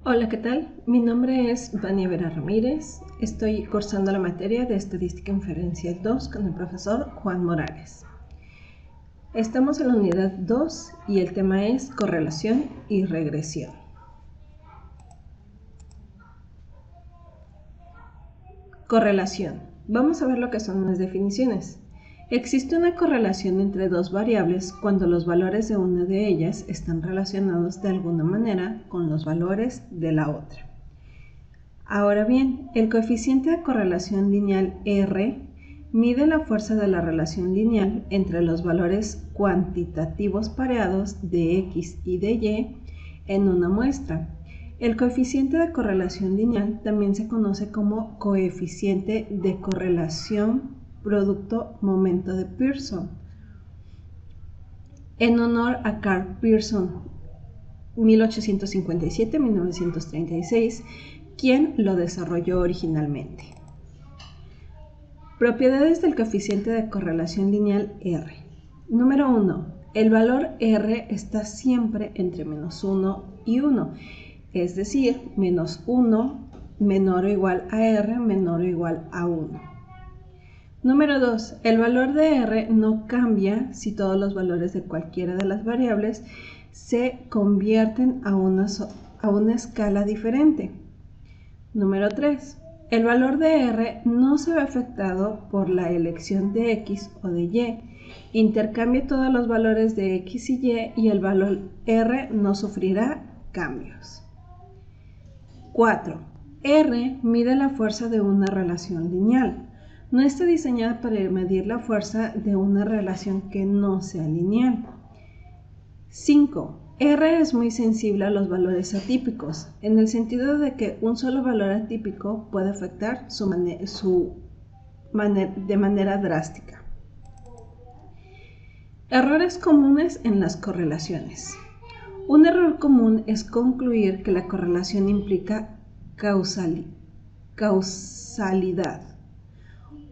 Hola, ¿qué tal? Mi nombre es Vania Vera Ramírez. Estoy cursando la materia de Estadística Inferencial 2 con el profesor Juan Morales. Estamos en la unidad 2 y el tema es correlación y regresión. Correlación. Vamos a ver lo que son las definiciones. Existe una correlación entre dos variables cuando los valores de una de ellas están relacionados de alguna manera con los valores de la otra. Ahora bien, el coeficiente de correlación lineal R mide la fuerza de la relación lineal entre los valores cuantitativos pareados de X y de Y en una muestra. El coeficiente de correlación lineal también se conoce como coeficiente de correlación producto momento de Pearson, en honor a Karl Pearson, 1857-1936, quien lo desarrolló originalmente. Propiedades del coeficiente de correlación lineal R. Número 1. El valor R está siempre entre -1 y 1, es decir, -1 menor o igual a R menor o igual a 1. Número 2. El valor de R no cambia si todos los valores de cualquiera de las variables se convierten a una escala diferente. Número 3. El valor de R no se ve afectado por la elección de X o de Y. Intercambie todos los valores de X y Y y el valor R no sufrirá cambios. 4. R mide la fuerza de una relación lineal. No está diseñada para medir la fuerza de una relación que no sea lineal. 5. R es muy sensible a los valores atípicos, en el sentido de que un solo valor atípico puede afectar de manera drástica. Errores comunes en las correlaciones. Un error común es concluir que la correlación implica causalidad.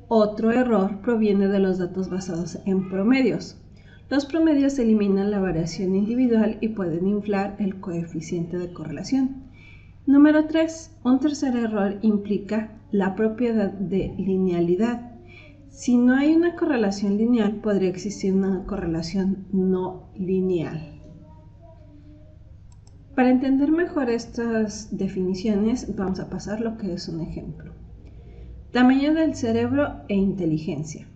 Otro error proviene de los datos basados en promedios. Los promedios eliminan la variación individual y pueden inflar el coeficiente de correlación. Número 3. Un tercer error implica la propiedad de linealidad. Si no hay una correlación lineal, podría existir una correlación no lineal. Para entender mejor estas definiciones, vamos a pasar lo que es un ejemplo. Tamaño del cerebro e inteligencia.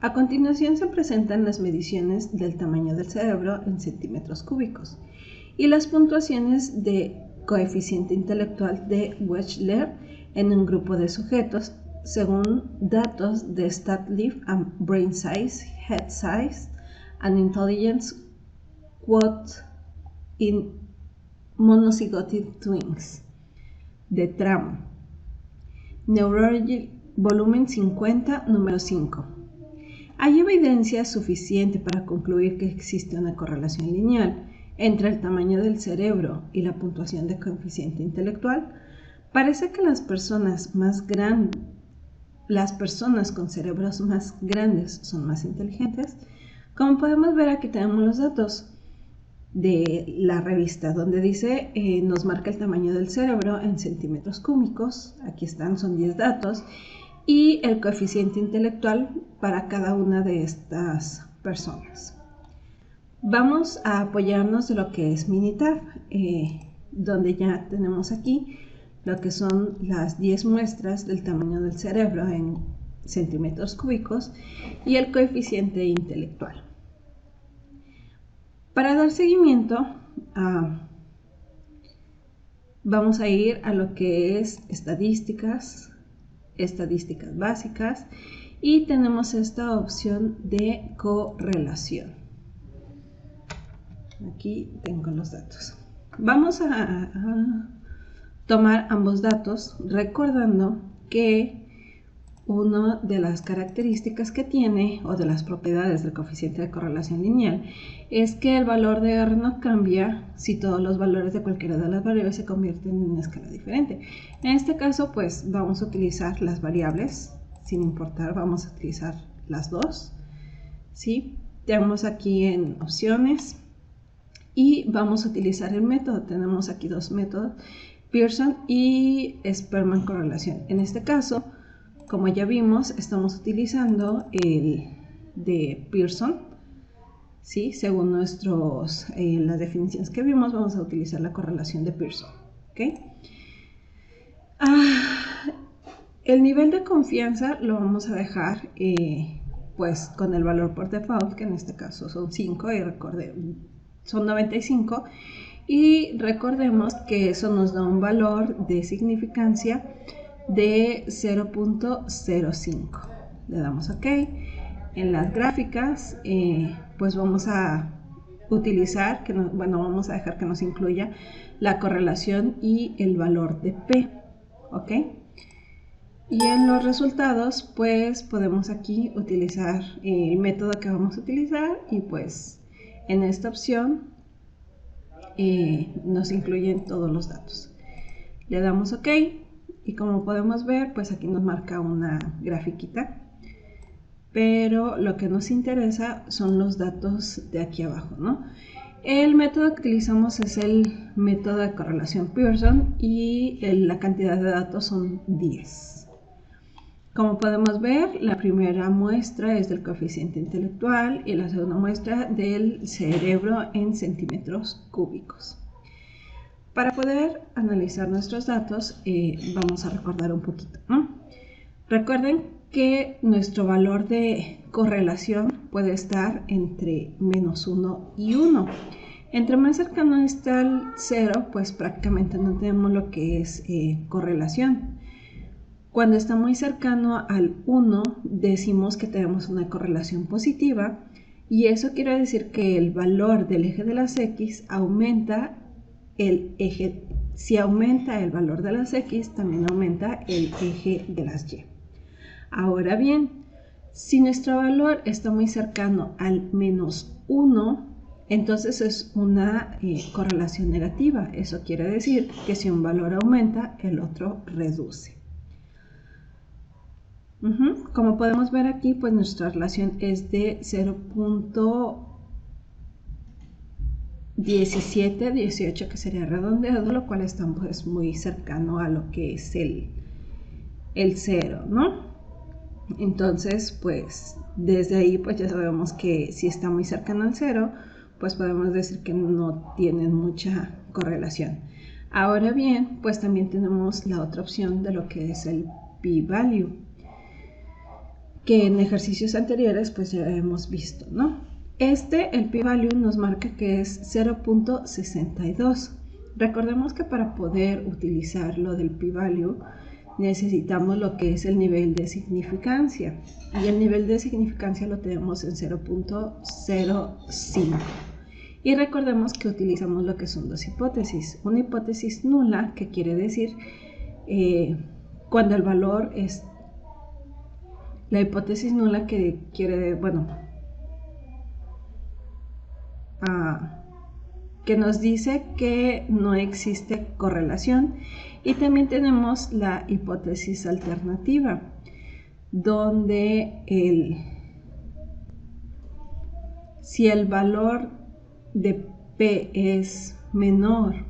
A continuación se presentan las mediciones del tamaño del cerebro en centímetros cúbicos y las puntuaciones de coeficiente intelectual de Wechsler en un grupo de sujetos según datos de StatLib and Brain Size, Head Size and Intelligence Quotient in Monozygotic Twins de Tram. Neurology, volumen 50, número 5. Hay evidencia suficiente para concluir que existe una correlación lineal entre el tamaño del cerebro y la puntuación de coeficiente intelectual. Parece que las personas con cerebros más grandes son más inteligentes. Como podemos ver, aquí tenemos los datos de la revista donde dice, nos marca el tamaño del cerebro en centímetros cúbicos. Aquí están, son 10 datos. Y el coeficiente intelectual para cada una de estas personas. Vamos a apoyarnos de lo que es Minitab, donde ya tenemos aquí lo que son las 10 muestras del tamaño del cerebro en centímetros cúbicos y el coeficiente intelectual. Para dar seguimiento, vamos a ir a lo que es estadísticas básicas y tenemos esta opción de correlación. Aquí tengo los datos. Vamos a tomar ambos datos recordando que una de las características que tiene o de las propiedades del coeficiente de correlación lineal es que el valor de R no cambia si todos los valores de cualquiera de las variables se convierten en una escala diferente. En este caso, pues vamos a utilizar las variables, sin importar, vamos a utilizar las dos, ¿sí? Tenemos aquí en opciones y vamos a utilizar el método. Tenemos aquí dos métodos, Pearson y Spearman correlación. En este caso, como ya vimos, estamos utilizando el de Pearson, ¿sí? Según las definiciones que vimos, vamos a utilizar la correlación de Pearson, ¿okay? El nivel de confianza lo vamos a dejar pues con el valor por default, que en este caso son 5 y son 95, y recordemos que eso nos da un valor de significancia de 0.05. Le damos OK. En las gráficas pues vamos a utilizar, vamos a dejar que nos incluya la correlación y el valor de P, ¿ok? Y en los resultados pues podemos aquí utilizar el método que vamos a utilizar, y pues en esta opción nos incluyen todos los datos. Le damos OK y como podemos ver pues aquí nos marca una grafiquita, pero lo que nos interesa son los datos de aquí abajo, ¿no? El método que utilizamos es el método de correlación Pearson y la cantidad de datos son 10. Como podemos ver, la primera muestra es del coeficiente intelectual y la segunda muestra del cerebro en centímetros cúbicos. Para poder analizar nuestros datos, vamos a recordar un poquito, ¿no? Recuerden que nuestro valor de correlación puede estar entre -1 y 1. Entre más cercano está el 0, pues prácticamente no tenemos lo que es correlación. Cuando está muy cercano al 1, decimos que tenemos una correlación positiva, y eso quiere decir que el valor del eje de las X aumenta si aumenta el valor de las X, también aumenta el eje de las Y. Ahora bien, si nuestro valor está muy cercano al -1, entonces es una correlación negativa. Eso quiere decir que si un valor aumenta, el otro reduce. Como podemos ver aquí, pues nuestra relación es de 0.1718, que sería redondeado, lo cual está pues muy cercano a lo que es el 0, ¿no? Entonces, pues desde ahí pues ya sabemos que si está muy cercano al 0, pues podemos decir que no tienen mucha correlación. Ahora bien, pues también tenemos la otra opción de lo que es el p-value, que en ejercicios anteriores pues ya hemos visto, ¿no? El p-value nos marca que es 0.62. Recordemos que para poder utilizar lo del p-value necesitamos lo que es el nivel de significancia, y el nivel de significancia lo tenemos en 0.05. Y recordemos que utilizamos lo que son dos hipótesis. Una hipótesis nula, que quiere decir cuando el valor es la hipótesis nula, que quiere, que nos dice que no existe correlación. Y también tenemos la hipótesis alternativa, donde si el valor de P es menor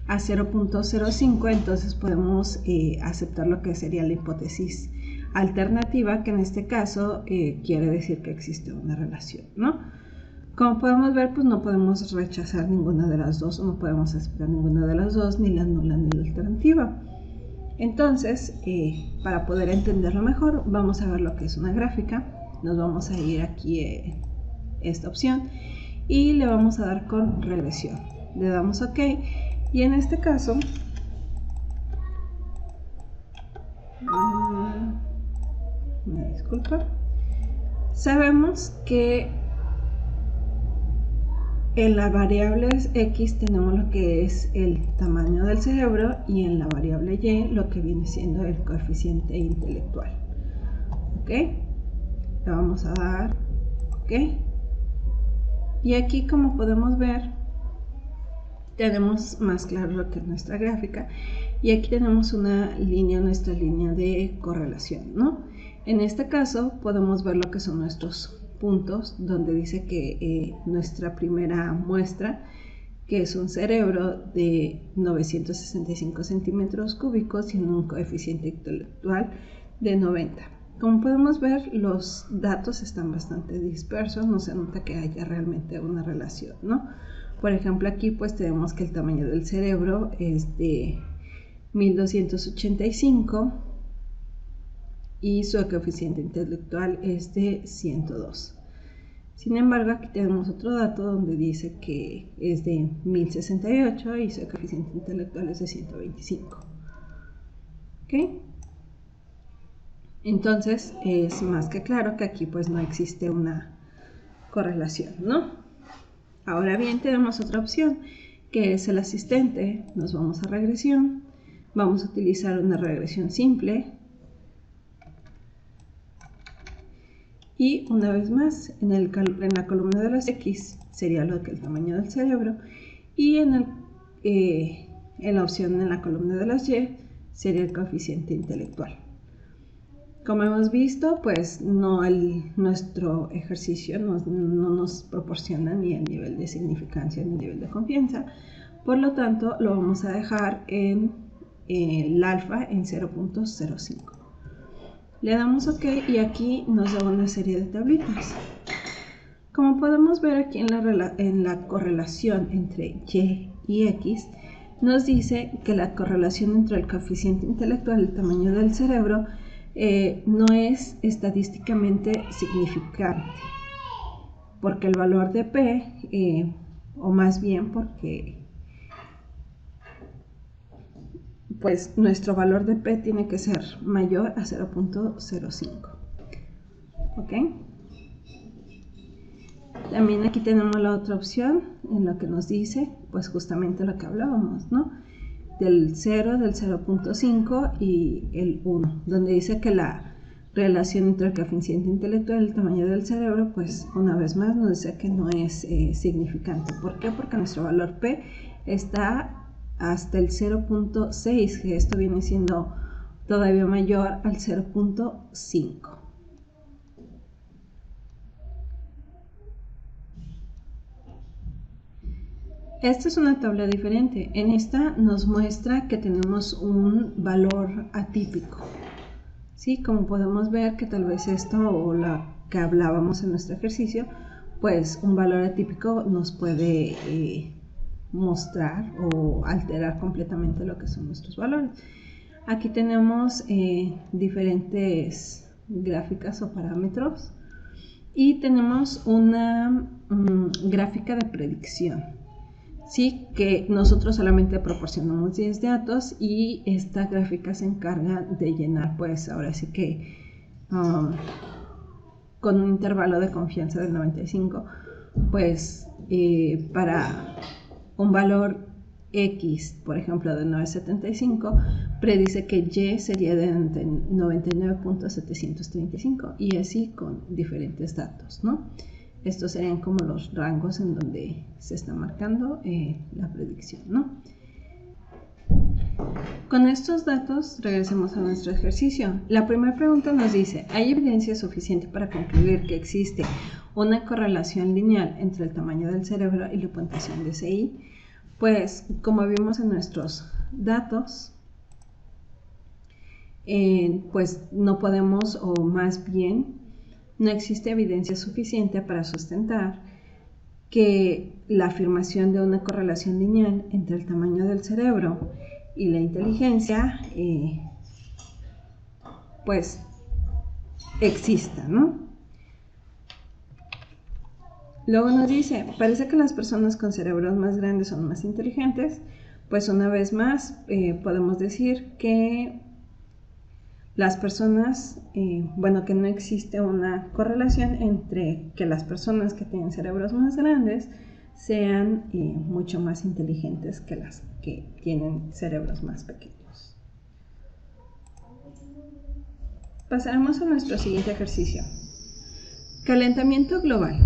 a 0.05, entonces podemos aceptar lo que sería la hipótesis alternativa, que en este caso quiere decir que existe una relación, ¿no? Como podemos ver, pues no podemos rechazar ninguna de las dos, o no podemos aceptar ninguna de las dos, ni la nula ni la alternativa. Entonces, para poder entenderlo mejor, vamos a ver lo que es una gráfica. Nos vamos a ir aquí esta opción y le vamos a dar con regresión. Le damos OK, y en este caso me disculpa, sabemos que en las variables X tenemos lo que es el tamaño del cerebro, y en la variable Y lo que viene siendo el coeficiente intelectual. ¿Ok? Le vamos a dar OK. Y aquí, como podemos ver, tenemos más claro lo que es nuestra gráfica, y aquí tenemos nuestra línea de correlación, ¿no? En este caso podemos ver lo que son nuestros puntos, donde dice que nuestra primera muestra que es un cerebro de 965 centímetros cúbicos y un coeficiente intelectual de 90. Como podemos ver, los datos están bastante dispersos, no se nota que haya realmente una relación, ¿no? Por ejemplo, aquí pues tenemos que el tamaño del cerebro es de 1285 y su coeficiente intelectual es de 102. Sin embargo, aquí tenemos otro dato donde dice que es de 1068 y su coeficiente intelectual es de 125. ¿Ok? Entonces, es más que claro que aquí pues no existe una correlación, ¿no? Ahora bien, tenemos otra opción, que es el asistente. Nos vamos a regresión. Vamos a utilizar una regresión simple. Y una vez más, en la columna de las X sería lo que el tamaño del cerebro. Y en la opción en la columna de las Y sería el coeficiente intelectual. Como hemos visto, pues nuestro ejercicio no nos proporciona ni el nivel de significancia ni el nivel de confianza. Por lo tanto, lo vamos a dejar en el alfa en 0.05. Le damos OK y aquí nos da una serie de tablitas. Como podemos ver aquí en la correlación entre Y y X, nos dice que la correlación entre el coeficiente intelectual y el tamaño del cerebro no es estadísticamente significante, porque el valor de P, o más bien porque pues nuestro valor de P tiene que ser mayor a 0.05. ¿Ok? También aquí tenemos la otra opción en la que nos dice pues justamente lo que hablábamos, ¿no? Del 0, del 0.5 y el 1, donde dice que la relación entre el coeficiente intelectual y el tamaño del cerebro, pues una vez más nos dice que no es significante. ¿Por qué? Porque nuestro valor P está hasta el 0.6, que esto viene siendo todavía mayor al 0.5. Esta es una tabla diferente. En esta nos muestra que tenemos un valor atípico. ¿Sí? Como podemos ver que tal vez esto o lo que hablábamos en nuestro ejercicio, pues un valor atípico nos puede mostrar o alterar completamente lo que son nuestros valores. Aquí tenemos diferentes gráficas o parámetros y tenemos una gráfica de predicción. Sí, que nosotros solamente proporcionamos 10 datos y esta gráfica se encarga de llenar, pues ahora sí que con un intervalo de confianza del 95, pues para un valor X, por ejemplo de 975, predice que Y sería de 99.735 y así con diferentes datos, ¿no? Estos serían como los rangos en donde se está marcando la predicción, ¿no? Con estos datos regresemos a nuestro ejercicio. La primera pregunta nos dice, ¿hay evidencia suficiente para concluir que existe una correlación lineal entre el tamaño del cerebro y la puntuación de CI? Pues como vimos en nuestros datos, pues no podemos, o más bien no existe evidencia suficiente para sustentar que la afirmación de una correlación lineal entre el tamaño del cerebro y la inteligencia pues exista, ¿no? Luego nos dice, parece que las personas con cerebros más grandes son más inteligentes. Pues una vez más podemos decir que las personas, que no existe una correlación entre que las personas que tienen cerebros más grandes sean mucho más inteligentes que las que tienen cerebros más pequeños. Pasaremos a nuestro siguiente ejercicio. Calentamiento global.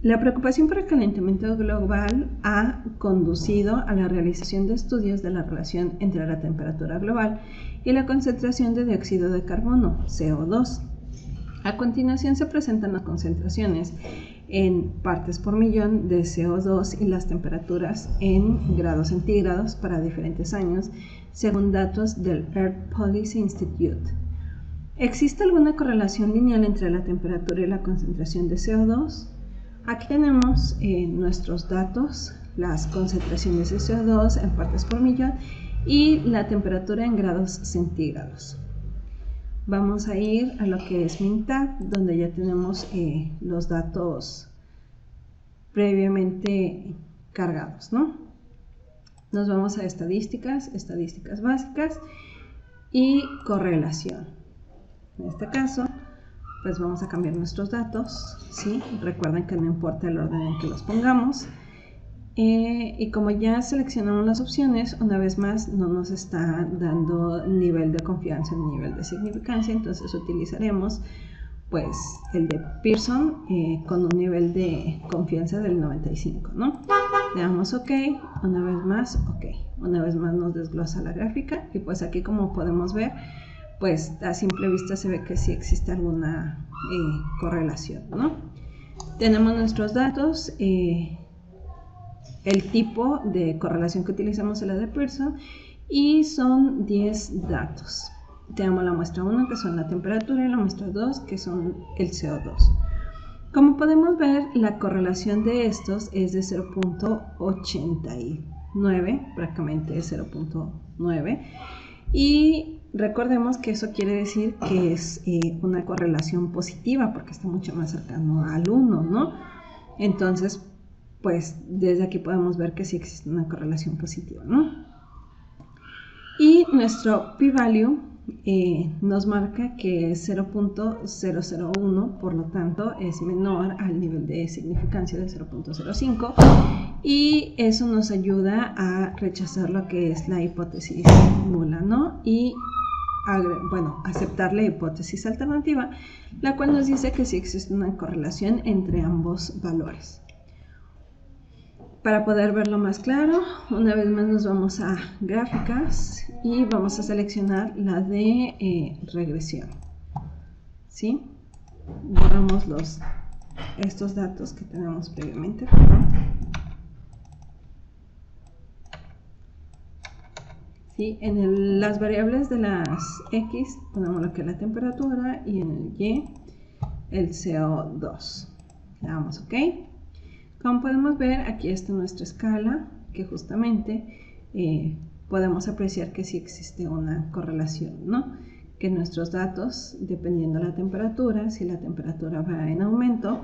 La preocupación por el calentamiento global ha conducido a la realización de estudios de la relación entre la temperatura global y la concentración de dióxido de carbono, CO2. A continuación se presentan las concentraciones en partes por millón de CO2 y las temperaturas en grados centígrados para diferentes años, según datos del Earth Policy Institute. ¿Existe alguna correlación lineal entre la temperatura y la concentración de CO2? Aquí tenemos nuestros datos, las concentraciones de CO2 en partes por millón y la temperatura en grados centígrados. Vamos a ir a lo que es MinTab, donde ya tenemos los datos previamente cargados, ¿no? Nos vamos a estadísticas básicas y correlación. En este caso, pues vamos a cambiar nuestros datos, ¿sí? Recuerden que no importa el orden en que los pongamos. Y como ya seleccionamos las opciones, una vez más no nos está dando nivel de confianza ni nivel de significancia, entonces utilizaremos pues el de Pearson con un nivel de confianza del 95, ¿no? Le damos OK, una vez más OK, una vez más nos desglosa la gráfica y pues aquí como podemos ver, pues a simple vista se ve que sí existe alguna correlación, ¿no? Tenemos nuestros datos, el tipo de correlación que utilizamos es la de Pearson y son 10 datos. Tenemos la muestra 1 que son la temperatura y la muestra 2 que son el CO2. Como podemos ver, la correlación de estos es de 0.89, prácticamente 0.9, y recordemos que eso quiere decir que es una correlación positiva porque está mucho más cercano al 1, ¿no? Entonces, pues desde aquí podemos ver que sí existe una correlación positiva, ¿no? Y nuestro p-value nos marca que es 0.001, por lo tanto es menor al nivel de significancia de 0.05 y eso nos ayuda a rechazar lo que es la hipótesis nula, ¿no? Y bueno, aceptar la hipótesis alternativa, la cual nos dice que sí existe una correlación entre ambos valores. Para poder verlo más claro, una vez más nos vamos a gráficas y vamos a seleccionar la de regresión, ¿sí? Borramos estos datos que tenemos previamente, perdón. ¿Sí? En las variables de las X ponemos lo que es la temperatura y en el Y el CO2. Le damos OK. Como podemos ver, aquí está nuestra escala, que justamente podemos apreciar que sí existe una correlación, ¿no? Que nuestros datos, dependiendo de la temperatura, si la temperatura va en aumento,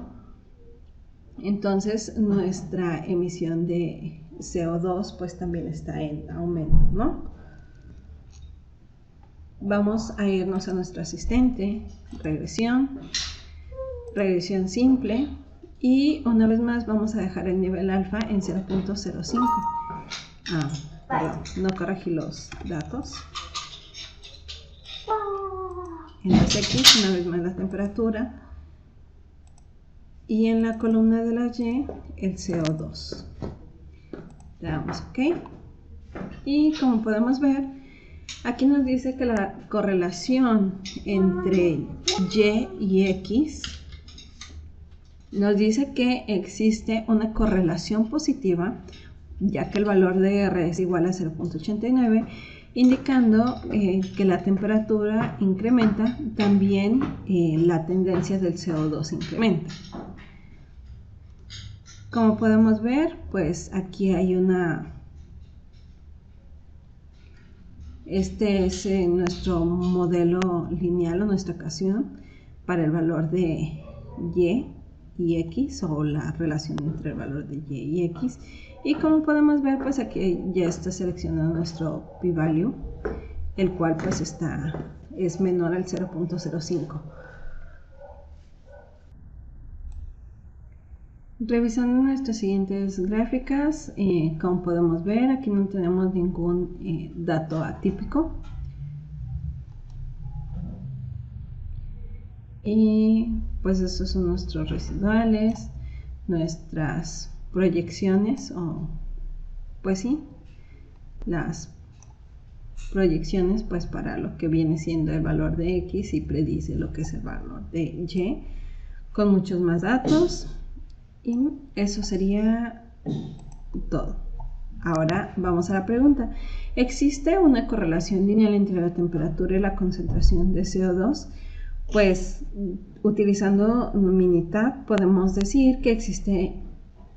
entonces nuestra emisión de CO2 pues también está en aumento, ¿no? Vamos a irnos a nuestro asistente, regresión simple. Y una vez más vamos a dejar el nivel alfa en 0.05. Perdón, no corregí los datos. En las X, una vez más la temperatura. Y en la columna de la Y, el CO2. Le damos OK. Y como podemos ver, aquí nos dice que la correlación entre Y y X nos dice que existe una correlación positiva, ya que el valor de R es igual a 0.89, indicando que la temperatura incrementa, también la tendencia del CO2 incrementa. Como podemos ver, pues aquí hay este es nuestro modelo lineal o nuestra ecuación para el valor de Y y X, o la relación entre el valor de Y y X, y como podemos ver, pues aquí ya está seleccionado nuestro p-value, el cual pues es menor al 0.05. Revisando nuestras siguientes gráficas, como podemos ver, aquí no tenemos ningún dato atípico. Y pues estos son nuestros residuales, nuestras proyecciones, o pues sí, las proyecciones pues para lo que viene siendo el valor de X y predice lo que es el valor de Y, con muchos más datos. Y eso sería todo. Ahora vamos a la pregunta. ¿Existe una correlación lineal entre la temperatura y la concentración de CO2? Pues utilizando Minitab podemos decir que existe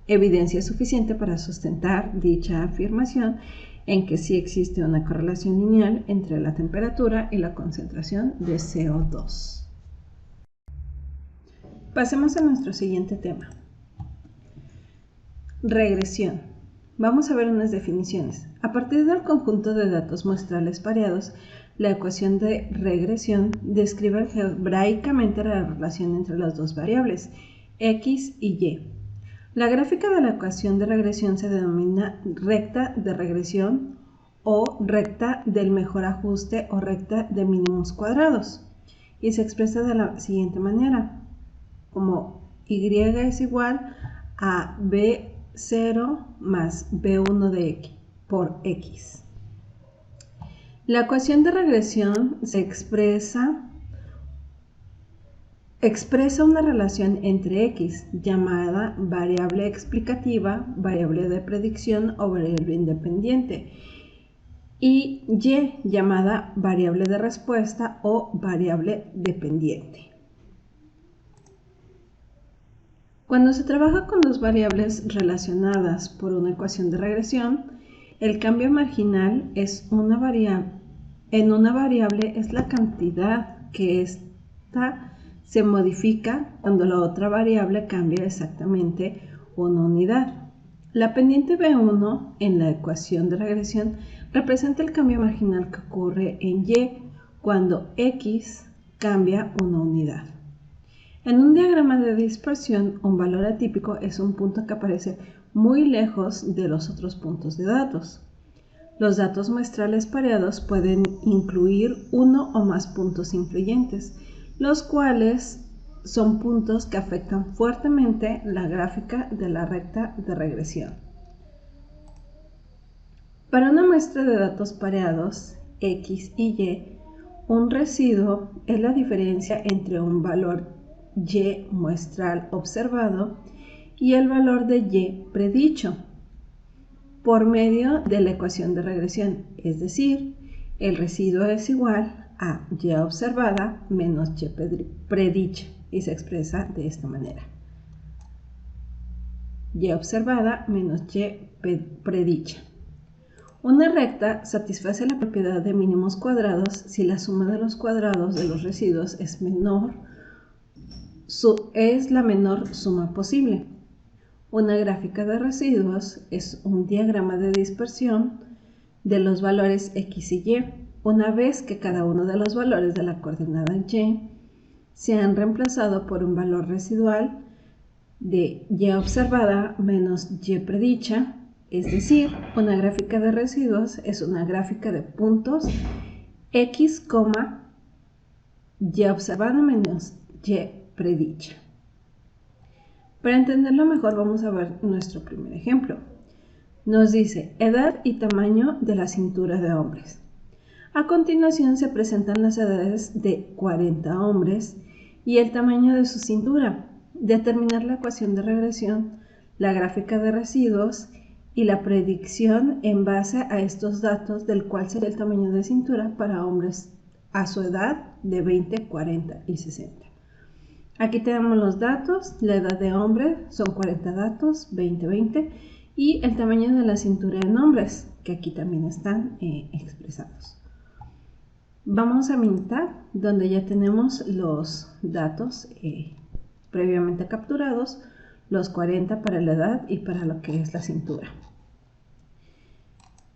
evidencia suficiente para sustentar dicha afirmación en que sí existe una correlación lineal entre la temperatura y la concentración de CO2. Pasemos a nuestro siguiente tema. Regresión. Vamos a ver unas definiciones. A partir del conjunto de datos muestrales pareados, la ecuación de regresión describe algebraicamente la relación entre las dos variables, x y y. La gráfica de la ecuación de regresión se denomina recta de regresión o recta del mejor ajuste o recta de mínimos cuadrados y se expresa de la siguiente manera, como y es igual a b0 más b1 de x por x. La ecuación de regresión se expresa una relación entre x, llamada variable explicativa, variable de predicción o variable independiente, y y, llamada variable de respuesta o variable dependiente. Cuando se trabaja con dos variables relacionadas por una ecuación de regresión, el cambio marginal en una variable es la cantidad que ésta se modifica cuando la otra variable cambia exactamente una unidad. La pendiente B1 en la ecuación de regresión representa el cambio marginal que ocurre en y cuando x cambia una unidad. En un diagrama de dispersión, un valor atípico es un punto que aparece muy lejos de los otros puntos de datos. Los datos muestrales pareados pueden incluir uno o más puntos influyentes, los cuales son puntos que afectan fuertemente la gráfica de la recta de regresión. Para una muestra de datos pareados, x y y, un residuo es la diferencia entre un valor y muestral observado y el valor de y predicho por medio de la ecuación de regresión, es decir, el residuo es igual a y observada menos y predicha y se expresa de esta manera. Y observada menos y predicha. Una recta satisface la propiedad de mínimos cuadrados si la suma de los cuadrados de los residuos es la menor suma posible. Una gráfica de residuos es un diagrama de dispersión de los valores x y y, una vez que cada uno de los valores de la coordenada y se han reemplazado por un valor residual de y observada menos y predicha, es decir, una gráfica de residuos es una gráfica de puntos x, y observada menos y predicha. Para entenderlo mejor vamos a ver nuestro primer ejemplo. Nos dice edad y tamaño de la cintura de hombres. A continuación se presentan las edades de 40 hombres y el tamaño de su cintura. Determinar la ecuación de regresión, la gráfica de residuos y la predicción en base a estos datos del cual será el tamaño de cintura para hombres a su edad de 20, 40 y 60. Aquí tenemos los datos, la edad de hombre son 40 datos, 20, 20 y el tamaño de la cintura en hombres, que aquí también están expresados. Vamos a Minitab, donde ya tenemos los datos previamente capturados, los 40 para la edad y para lo que es la cintura.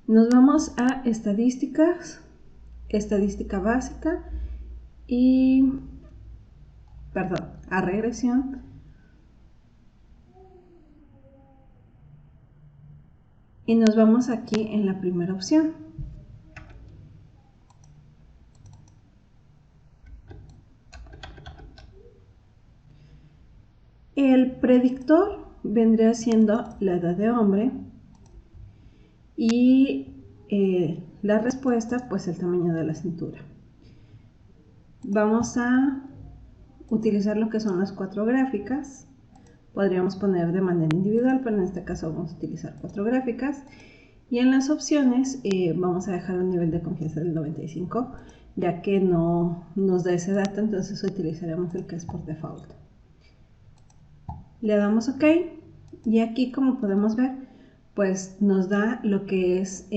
Nos vamos a estadísticas, estadística básica a regresión. Y nos vamos aquí en la primera opción. El predictor vendría siendo la edad de hombre y la respuesta pues el tamaño de la cintura. Vamos a utilizar lo que son las 4 gráficas podríamos poner de manera individual, pero en este caso vamos a utilizar 4 gráficas. Y en las opciones vamos a dejar un nivel de confianza del 95, ya que no nos da ese dato, entonces utilizaremos el que es por default. Le damos OK y aquí, como podemos ver, pues nos da lo que es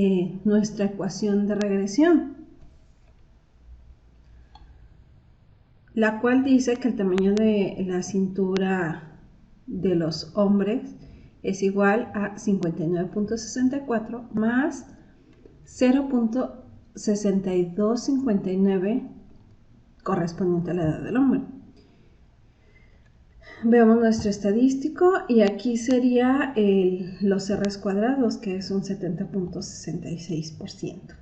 nuestra ecuación de regresión, la cual dice que el tamaño de la cintura de los hombres es igual a 59.64 más 0.6259 correspondiente a la edad del hombre. Veamos nuestro estadístico y aquí sería los R's cuadrados, que es un 70.66%.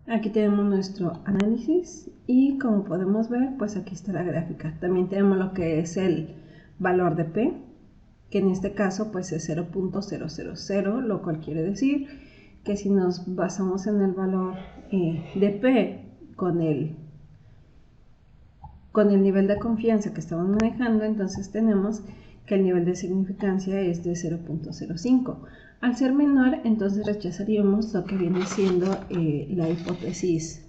Aquí tenemos nuestro análisis y como podemos ver, pues aquí está la gráfica. También tenemos lo que es el valor de P, que en este caso pues es 0.000, lo cual quiere decir que si nos basamos en el valor de P con el nivel de confianza que estamos manejando, entonces tenemos que el nivel de significancia es de 0.05. Al ser menor, entonces rechazaríamos lo que viene siendo la hipótesis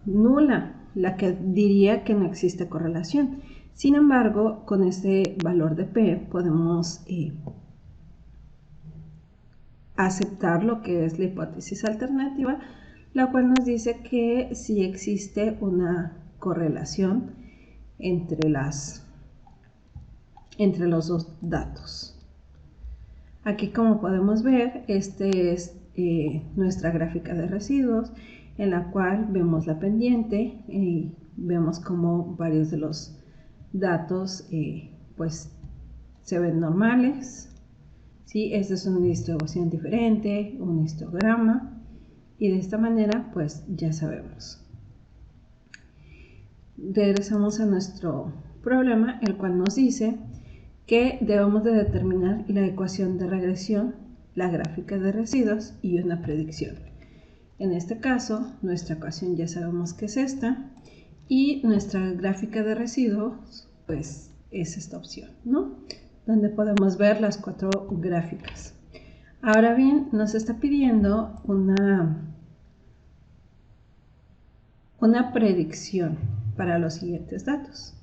nula, la que diría que no existe correlación. Sin embargo, con este valor de P podemos aceptar lo que es la hipótesis alternativa, la cual nos dice que sí existe una correlación entre los dos datos. Aquí, como podemos ver, este es nuestra gráfica de residuos, en la cual vemos la pendiente y vemos como varios de los datos pues se ven normales. ¿Sí? Esta es una distribución diferente, un histograma, y de esta manera pues ya sabemos. Regresamos a nuestro problema, el cual nos dice que debemos de determinar la ecuación de regresión, la gráfica de residuos y una predicción. En este caso, nuestra ecuación ya sabemos que es esta, y nuestra gráfica de residuos pues es esta opción, ¿no? Donde podemos ver las 4 gráficas. Ahora bien, nos está pidiendo una predicción para los siguientes datos.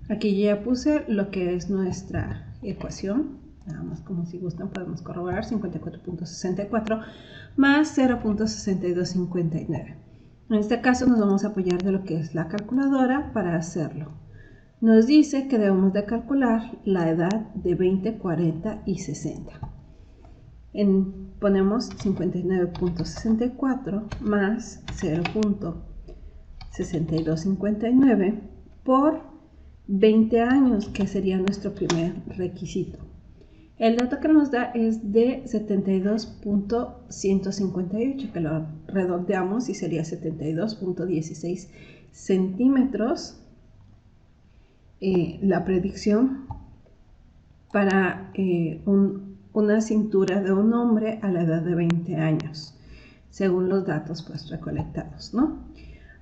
Aquí ya puse lo que es nuestra ecuación, nada más como si gustan podemos corroborar, 54.64 más 0.6259. En este caso nos vamos a apoyar de lo que es la calculadora para hacerlo. Nos dice que debemos de calcular la edad de 20, 40 y 60. Ponemos 59.64 más 0.6259 por 20 años, que sería nuestro primer requisito. El dato que nos da es de 72.158, que lo redondeamos y sería 72.16 centímetros. La predicción para una cintura de un hombre a la edad de 20 años, según los datos pues recolectados, ¿no?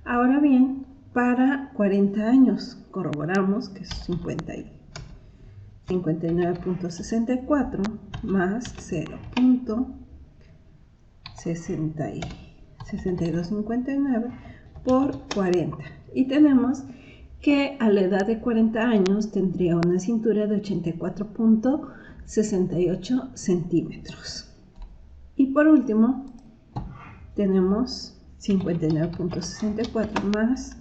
Ahora bien, para 40 años corroboramos que es 59.64 más 0.6259 por 40, y tenemos que a la edad de 40 años tendría una cintura de 84.68 centímetros. Y por último tenemos 59.64 más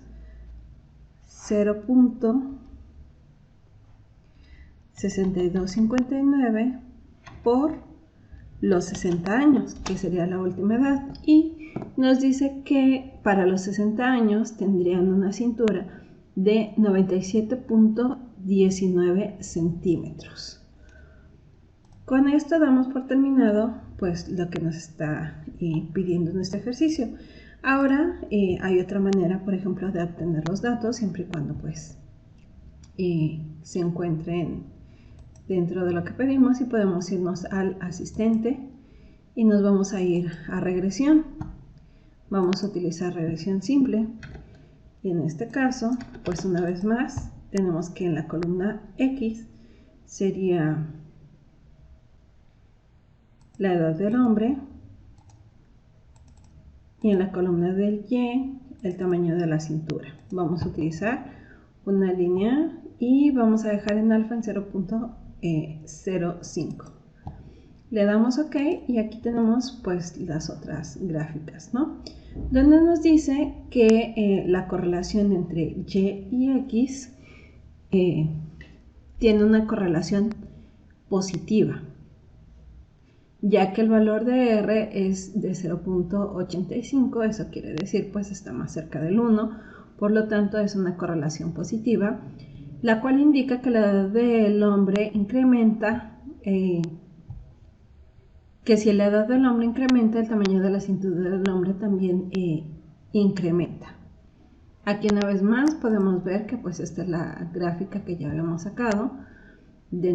0.6259 por los 60 años, que sería la última edad, y nos dice que para los 60 años tendrían una cintura de 97.19 centímetros. Con esto damos por terminado pues lo que nos está pidiendo nuestro ejercicio. Ahora hay otra manera, por ejemplo, de obtener los datos, siempre y cuando pues se encuentren dentro de lo que pedimos, y podemos irnos al asistente y nos vamos a ir a regresión. vamos a utilizar regresión simple. Y en este caso, pues una vez más, tenemos que en la columna X sería la edad del hombre y en la columna del Y el tamaño de la cintura. Vamos a utilizar una línea y vamos a dejar en alfa en 0.05. Le damos OK y aquí tenemos pues las otras gráficas, ¿no? Donde nos dice que la correlación entre Y y X tiene una correlación positiva, ya que el valor de R es de 0.85, eso quiere decir pues está más cerca del 1, por lo tanto es una correlación positiva, la cual indica que la edad del hombre incrementa, que si la edad del hombre incrementa, el tamaño de la cintura del hombre también incrementa. Aquí una vez más podemos ver que pues esta es la gráfica que ya habíamos sacado de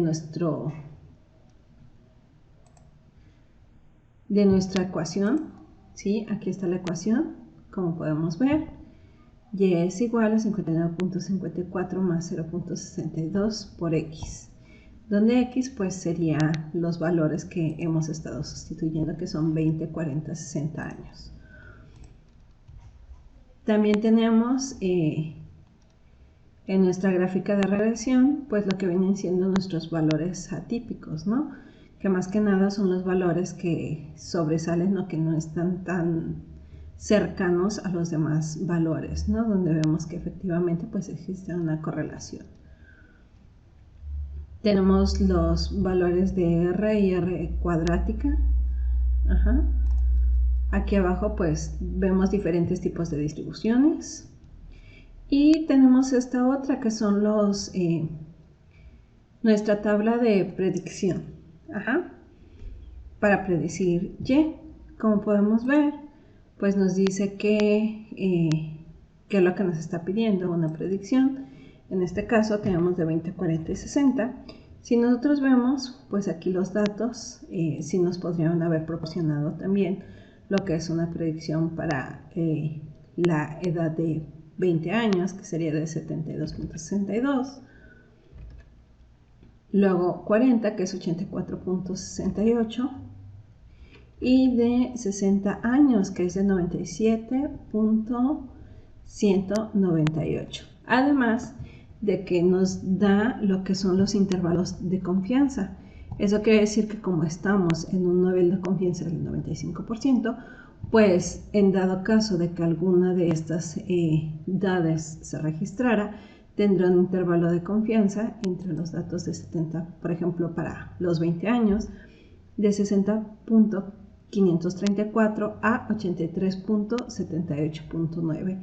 nuestra ecuación, ¿sí? Aquí está la ecuación, como podemos ver, Y es igual a 59.54 más 0.62 por X, donde X pues serían los valores que hemos estado sustituyendo, que son 20, 40, 60 años. También tenemos en nuestra gráfica de regresión pues lo que vienen siendo nuestros valores atípicos, ¿no? Que más que nada son los valores que sobresalen o que no están tan cercanos a los demás valores, ¿no? Donde vemos que efectivamente pues existe una correlación. Tenemos los valores de R y R cuadrática. Aquí abajo pues vemos diferentes tipos de distribuciones. Y tenemos esta otra que son nuestra tabla de predicción. Para predecir Y. Como podemos ver, pues nos dice que es lo que nos está pidiendo una predicción. En este caso tenemos de 20, 40 y 60. Si nosotros vemos, pues aquí los datos sí nos podrían haber proporcionado también lo que es una predicción para la edad de 20 años, que sería de 72.62. Luego 40, que es 84.68. Y de 60 años, que es de 97.198. Además de que nos da lo que son los intervalos de confianza. Eso quiere decir que como estamos en un nivel de confianza del 95%, pues en dado caso de que alguna de estas edades se registrara, tendrá un intervalo de confianza entre los datos de 70, por ejemplo, para los 20 años, de 60.534 a 83.78.9,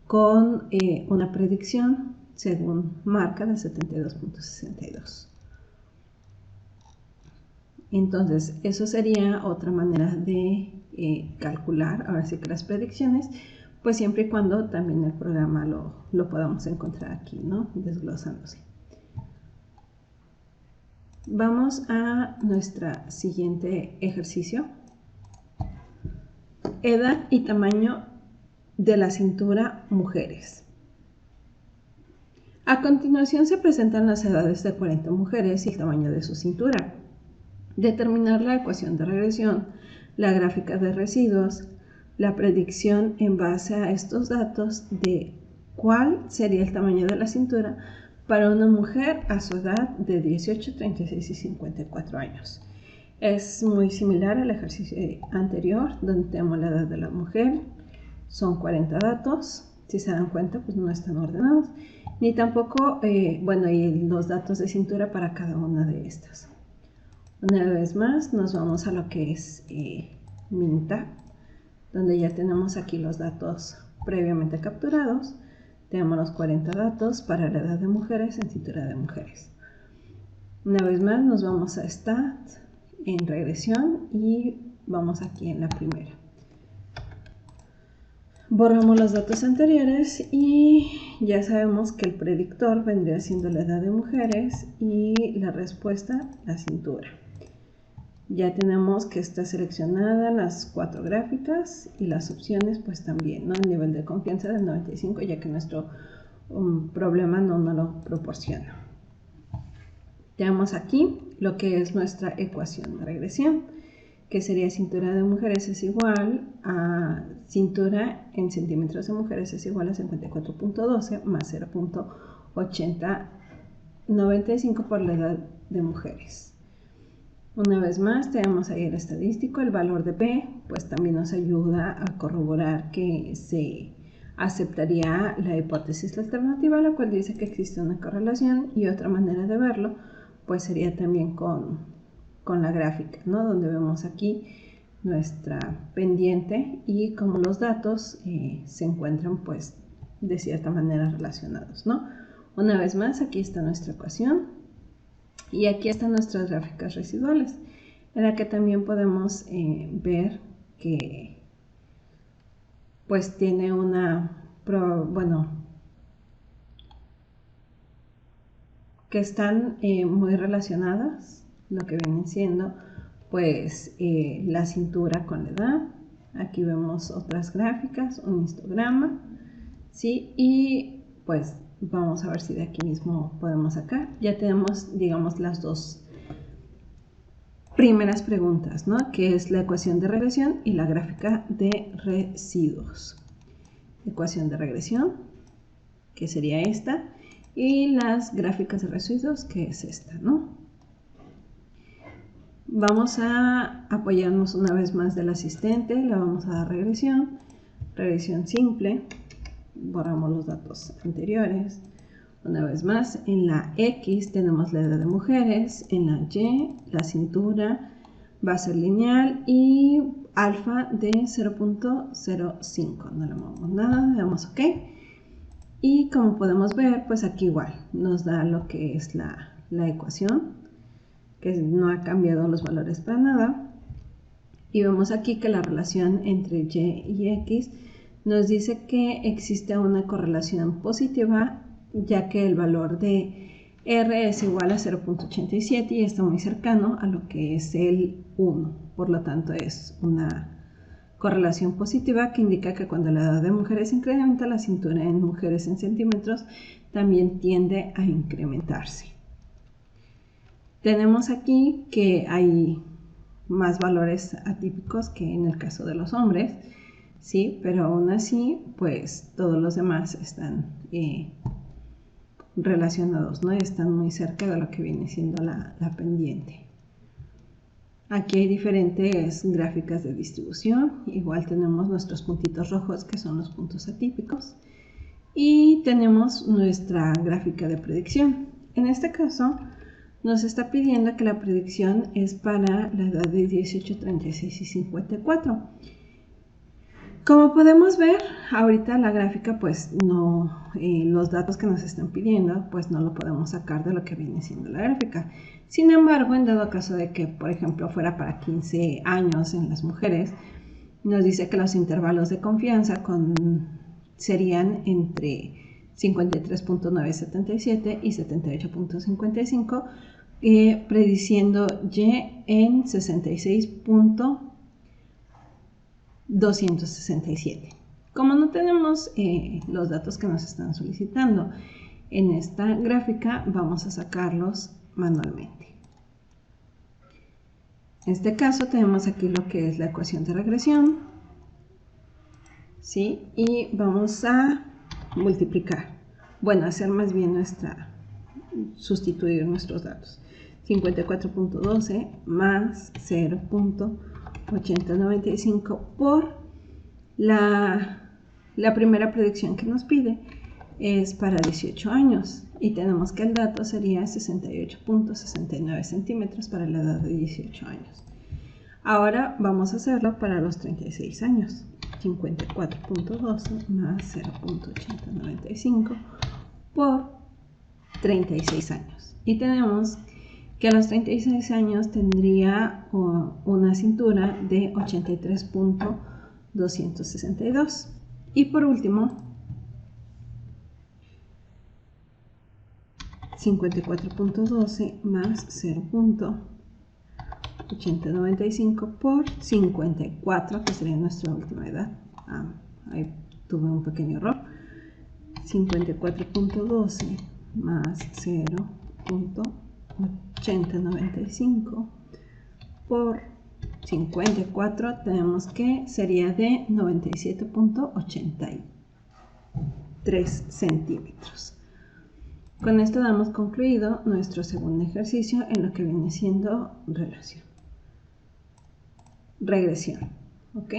con una predicción, según marca, de 72.62. Entonces, eso sería otra manera de calcular, ahora sí que las predicciones, pues siempre y cuando también el programa lo podamos encontrar aquí, ¿no? Desglosándose. Vamos a nuestro siguiente ejercicio. Edad y tamaño de la cintura mujeres. A continuación se presentan las edades de 40 mujeres y el tamaño de su cintura. Determinar la ecuación de regresión, la gráfica de residuos, la predicción en base a estos datos de cuál sería el tamaño de la cintura para una mujer a su edad de 18, 36 y 54 años. Es muy similar al ejercicio anterior, donde tenemos la edad de la mujer. Son 40 datos. Si se dan cuenta, pues no están ordenados. Ni tampoco, y los datos de cintura para cada una de estas. Una vez más, nos vamos a lo que es MINTA, donde ya tenemos aquí los datos previamente capturados. Tenemos los 40 datos para la edad de mujeres en cintura de mujeres. Una vez más, nos vamos a Stat, en regresión, y vamos aquí en la primera. Borramos los datos anteriores y ya sabemos que el predictor vendría siendo la edad de mujeres y la respuesta la cintura. Ya tenemos que está seleccionada las 4 gráficas y las opciones pues también, ¿no? El nivel de confianza del 95, ya que nuestro problema no nos lo proporciona. Tenemos aquí lo que es nuestra ecuación de regresión, que sería cintura de mujeres es igual a cintura en centímetros de mujeres es igual a 54.12 más 0.8095 por la edad de mujeres. Una vez más tenemos ahí el estadístico, el valor de P, pues también nos ayuda a corroborar que se aceptaría la hipótesis alternativa, la cual dice que existe una correlación, y otra manera de verlo pues sería también con la gráfica, ¿no? Donde vemos aquí nuestra pendiente y como los datos se encuentran pues de cierta manera relacionados, ¿no? Una vez más, aquí está nuestra ecuación. Y aquí están nuestras gráficas residuales, en la que también podemos ver que pues tiene que están muy relacionadas, lo que viene siendo pues la cintura con la edad. Aquí vemos otras gráficas, un histograma, ¿sí? Y pues vamos a ver si de aquí mismo podemos sacar. Ya tenemos, digamos, las dos primeras preguntas, ¿no? Que es la ecuación de regresión y la gráfica de residuos. Ecuación de regresión, que sería esta, y las gráficas de residuos, que es esta, ¿no? Vamos a apoyarnos una vez más del asistente, le vamos a dar regresión simple. Borramos los datos anteriores. Una vez más, en la X tenemos la edad de mujeres, en la Y la cintura va a ser lineal y alfa de 0.05. No le movemos nada, le damos OK. Y como podemos ver, pues aquí igual nos da lo que es la ecuación, que no ha cambiado los valores para nada. Y vemos aquí que la relación entre Y y X nos dice que existe una correlación positiva, ya que el valor de R es igual a 0.87 y está muy cercano a lo que es el 1. Por lo tanto, es una correlación positiva que indica que cuando la edad de mujeres incrementa, la cintura en mujeres en centímetros también tiende a incrementarse. Tenemos aquí que hay más valores atípicos que en el caso de los hombres, ¿sí? Pero aún así, pues todos los demás están relacionados, ¿no? Están muy cerca de lo que viene siendo la pendiente. Aquí hay diferentes gráficas de distribución. Igual tenemos nuestros puntitos rojos, que son los puntos atípicos. Y tenemos nuestra gráfica de predicción. En este caso, nos está pidiendo que la predicción es para la edad de 18, 36 y 54. Como podemos ver, ahorita la gráfica pues no, los datos que nos están pidiendo pues no lo podemos sacar de lo que viene siendo la gráfica. Sin embargo, en dado caso de que, por ejemplo, fuera para 15 años en las mujeres, nos dice que los intervalos de confianza serían entre 53.977 y 78.55, prediciendo Y en 66.267. Como no tenemos los datos que nos están solicitando en esta gráfica, vamos a sacarlos manualmente. En este caso tenemos aquí lo que es la ecuación de regresión, ¿sí? Y vamos a multiplicar, bueno, hacer más bien sustituir nuestros datos. 54.12 más 0.8095 por la primera predicción que nos pide es para 18 años y tenemos que el dato sería 68.69 centímetros para la edad de 18 años. Ahora vamos a hacerlo para los 36 años. 54.12 más 0.8095 por 36 años. Y tenemos que a los 36 años tendría una cintura de 83.262. Y por último, 54.12 más 80.95 por 54, que sería nuestra última edad. Ahí tuve un pequeño error. 54.12 más 0.8095 por 54, tenemos que sería de 97.83 centímetros. Con esto damos concluido nuestro segundo ejercicio en lo que viene siendo regresión. ¿Ok?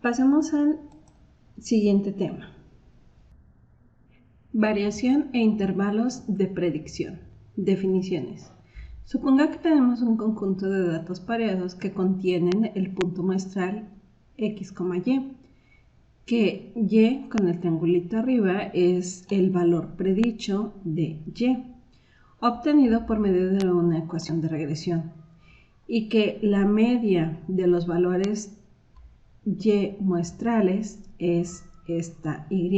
Pasemos al siguiente tema. Variación e intervalos de predicción. Definiciones. Suponga que tenemos un conjunto de datos pareados que contienen el punto muestral x, y, que y con el triangulito arriba es el valor predicho de y, obtenido por medio de una ecuación de regresión, y que la media de los valores y muestrales es esta y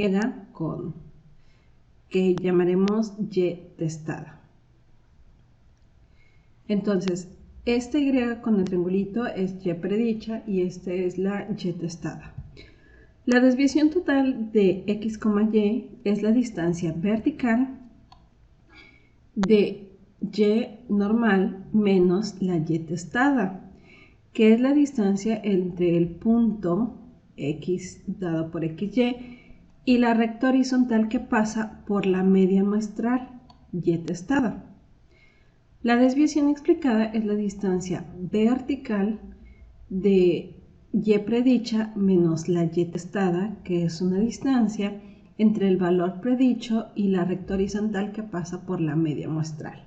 que llamaremos y testada. Entonces, esta y con el triangulito es y predicha y esta es la y testada. La desviación total de x, y es la distancia vertical de y normal menos la y testada, que es la distancia entre el punto x dado por xy y la recta horizontal que pasa por la media muestral y testada. La desviación explicada es la distancia vertical de y predicha menos la y testada, que es una distancia entre el valor predicho y la recta horizontal que pasa por la media muestral.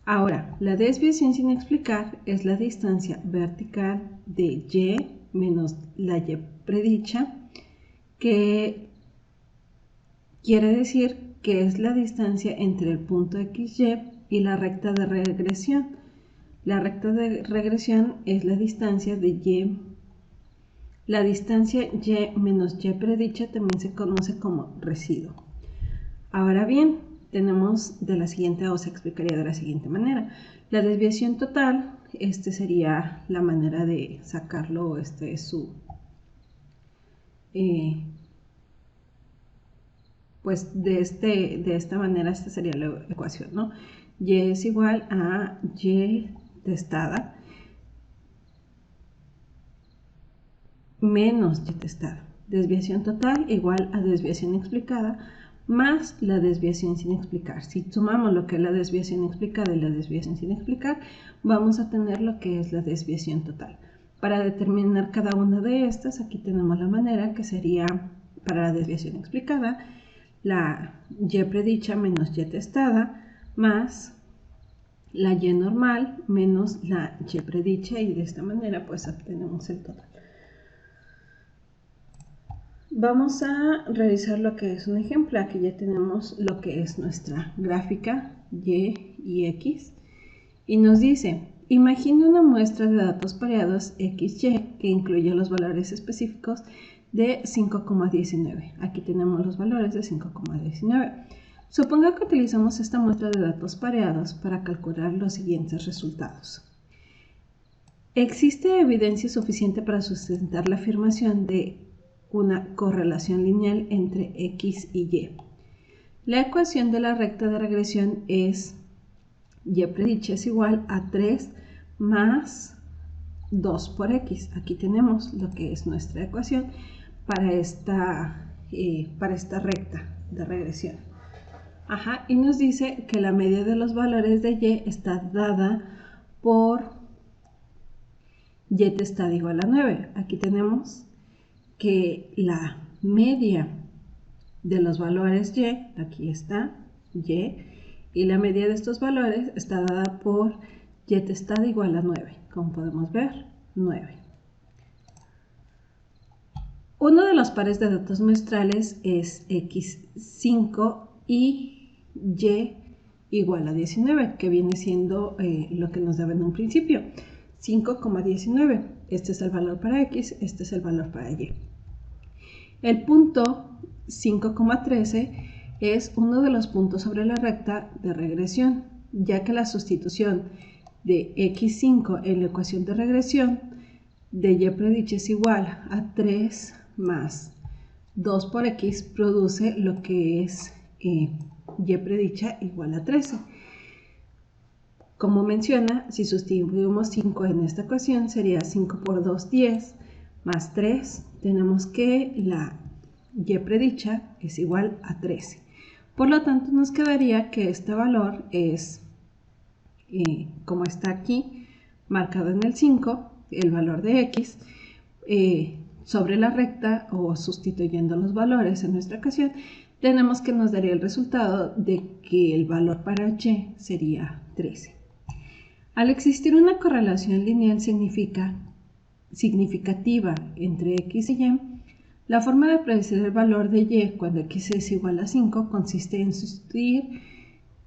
Ahora, la desviación sin explicar es la distancia vertical de y menos la y predicha, que quiere decir que es la distancia entre el punto xy y la recta de regresión. La recta de regresión es la distancia de y. La distancia y menos y predicha también se conoce como residuo. Ahora bien, tenemos se explicaría de la siguiente manera. La desviación total, sería la manera de sacarlo, pues de esta manera, esta sería la ecuación, ¿no? Y es igual a y testada menos y testada. Desviación total igual a desviación explicada más la desviación sin explicar. Si sumamos lo que es la desviación explicada y la desviación sin explicar, vamos a tener lo que es la desviación total. Para determinar cada una de estas, aquí tenemos la manera que sería para la desviación explicada, la y predicha menos y testada más la y normal menos la y predicha, y de esta manera pues obtenemos el total. Vamos a realizar lo que es un ejemplo. Aquí ya tenemos lo que es nuestra gráfica y x, y nos dice: imagina una muestra de datos pareados XY que incluye los valores específicos de 5,19. Aquí tenemos los valores de 5,19. Suponga que utilizamos esta muestra de datos pareados para calcular los siguientes resultados. ¿Existe evidencia suficiente para sustentar la afirmación de una correlación lineal entre x y y? La ecuación de la recta de regresión es y predicha es igual a 3 más 2 por x. Aquí tenemos lo que es nuestra ecuación para esta recta de regresión. Y nos dice que la media de los valores de y está dada por y testada igual a 9. Aquí tenemos que la media de los valores y, aquí está y la media de estos valores está dada por y testada igual a 9. Como podemos ver, 9. Uno de los pares de datos muestrales es x5 y y igual a 19, que viene siendo lo que nos daba en un principio, 5,19. Este es el valor para x, este es el valor para y. El punto 5,13 es uno de los puntos sobre la recta de regresión, ya que la sustitución de x5 en la ecuación de regresión, de y predicha es igual a 3 más 2 por x, produce lo que es y predicha igual a 13. Como menciona, si sustituimos 5 en esta ecuación, sería 5 por 2, 10, más 3, tenemos que la y predicha es igual a 13. Por lo tanto, nos quedaría que este valor es, como está aquí, marcado en el 5, el valor de x, sobre la recta o sustituyendo los valores en nuestra ocasión, tenemos que nos daría el resultado de que el valor para y sería 13. Al existir una correlación lineal significativa entre x y y, la forma de predecir el valor de y cuando x es igual a 5 consiste en sustituir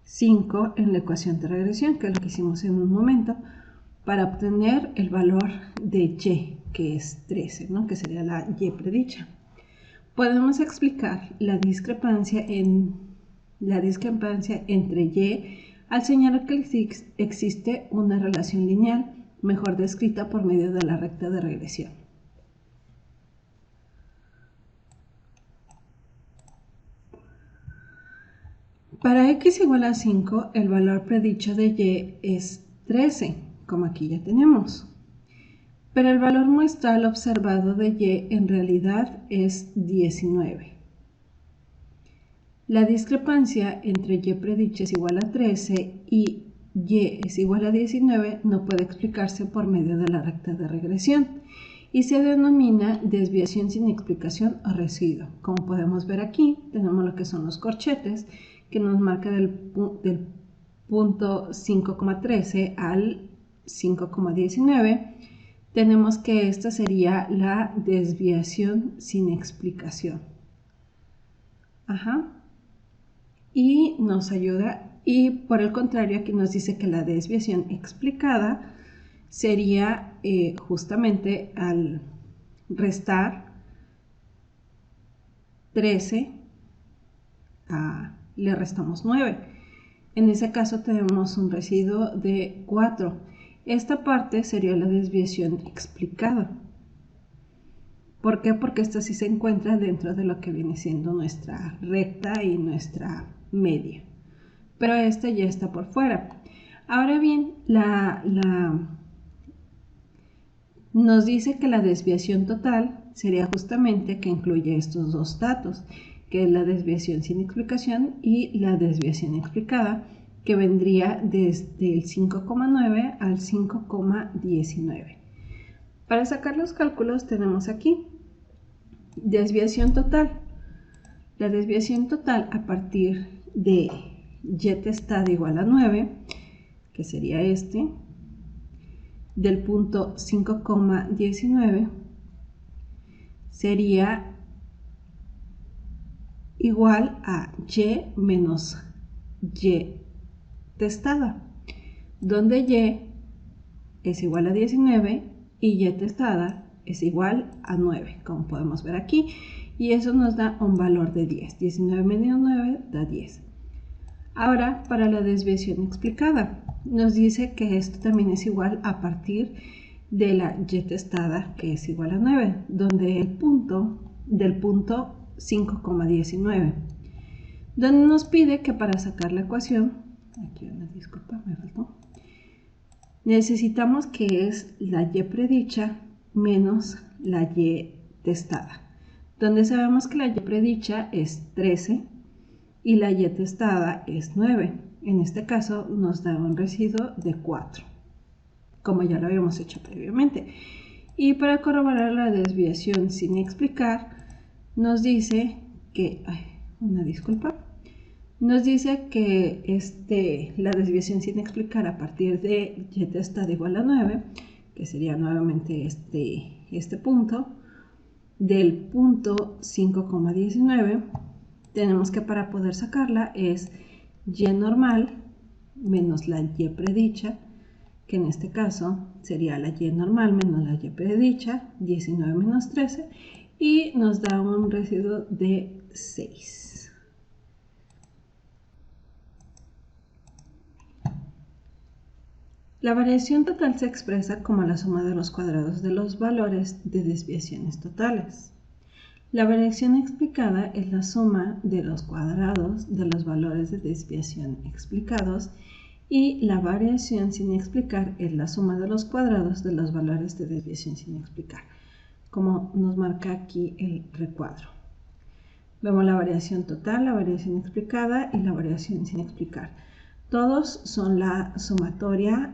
5 en la ecuación de regresión, que es lo que hicimos en un momento, para obtener el valor de y, que es 13, ¿no? Que sería la y predicha. Podemos explicar la discrepancia entre y al señalar que existe una relación lineal, mejor descrita por medio de la recta de regresión. Para x igual a 5, el valor predicho de y es 13, como aquí ya tenemos. Pero el valor muestral observado de y en realidad es 19. La discrepancia entre y predicha es igual a 13 y y es igual a 19 no puede explicarse por medio de la recta de regresión y se denomina desviación sin explicación o residuo. Como podemos ver aquí, tenemos lo que son los corchetes que nos marca del punto 5,13 al 5,19. Tenemos que esta sería la desviación sin explicación. Y nos ayuda, y por el contrario aquí nos dice que la desviación explicada sería justamente al restar 13, le restamos 9. En ese caso tenemos un residuo de 4. Esta parte sería la desviación explicada. ¿Por qué? Porque esta sí se encuentra dentro de lo que viene siendo nuestra recta y nuestra media. Pero esta ya está por fuera. Ahora bien, nos dice que la desviación total sería justamente que incluye estos dos datos, que es la desviación sin explicación y la desviación explicada, que vendría desde el 5,9 al 5,19. Para sacar los cálculos tenemos aquí desviación total. La desviación total a partir de y testada igual a 9, que sería este, del punto 5,19, sería igual a y menos y testada, donde y es igual a 19 y y testada es igual a 9, como podemos ver aquí, y eso nos da un valor de 10. 19 menos 9 da 10. Ahora, para la desviación explicada, nos dice que esto también es igual a partir de la y testada, que es igual a 9, donde el punto del punto 5,19, donde nos pide que para sacar la ecuación, aquí una disculpa, me faltó, necesitamos que es la y predicha menos la y testada, donde sabemos que la y predicha es 13 y la y testada es 9. En este caso nos da un residuo de 4, como ya lo habíamos hecho previamente. Y para corroborar la desviación sin explicar, nos dice que, nos dice que la desviación sin explicar a partir de y testada igual a 9, que sería nuevamente este punto, del punto 5,19, tenemos que para poder sacarla es y normal menos la y predicha, que en este caso sería la y normal menos la y predicha, 19 menos 13, y nos da un residuo de 6. La variación total se expresa como la suma de los cuadrados de los valores de desviaciones totales. La variación explicada es la suma de los cuadrados de los valores de desviación explicados y la variación sin explicar es la suma de los cuadrados de los valores de desviación sin explicar, como nos marca aquí el recuadro. Vemos la variación total, la variación explicada y la variación sin explicar. Todos son la sumatoria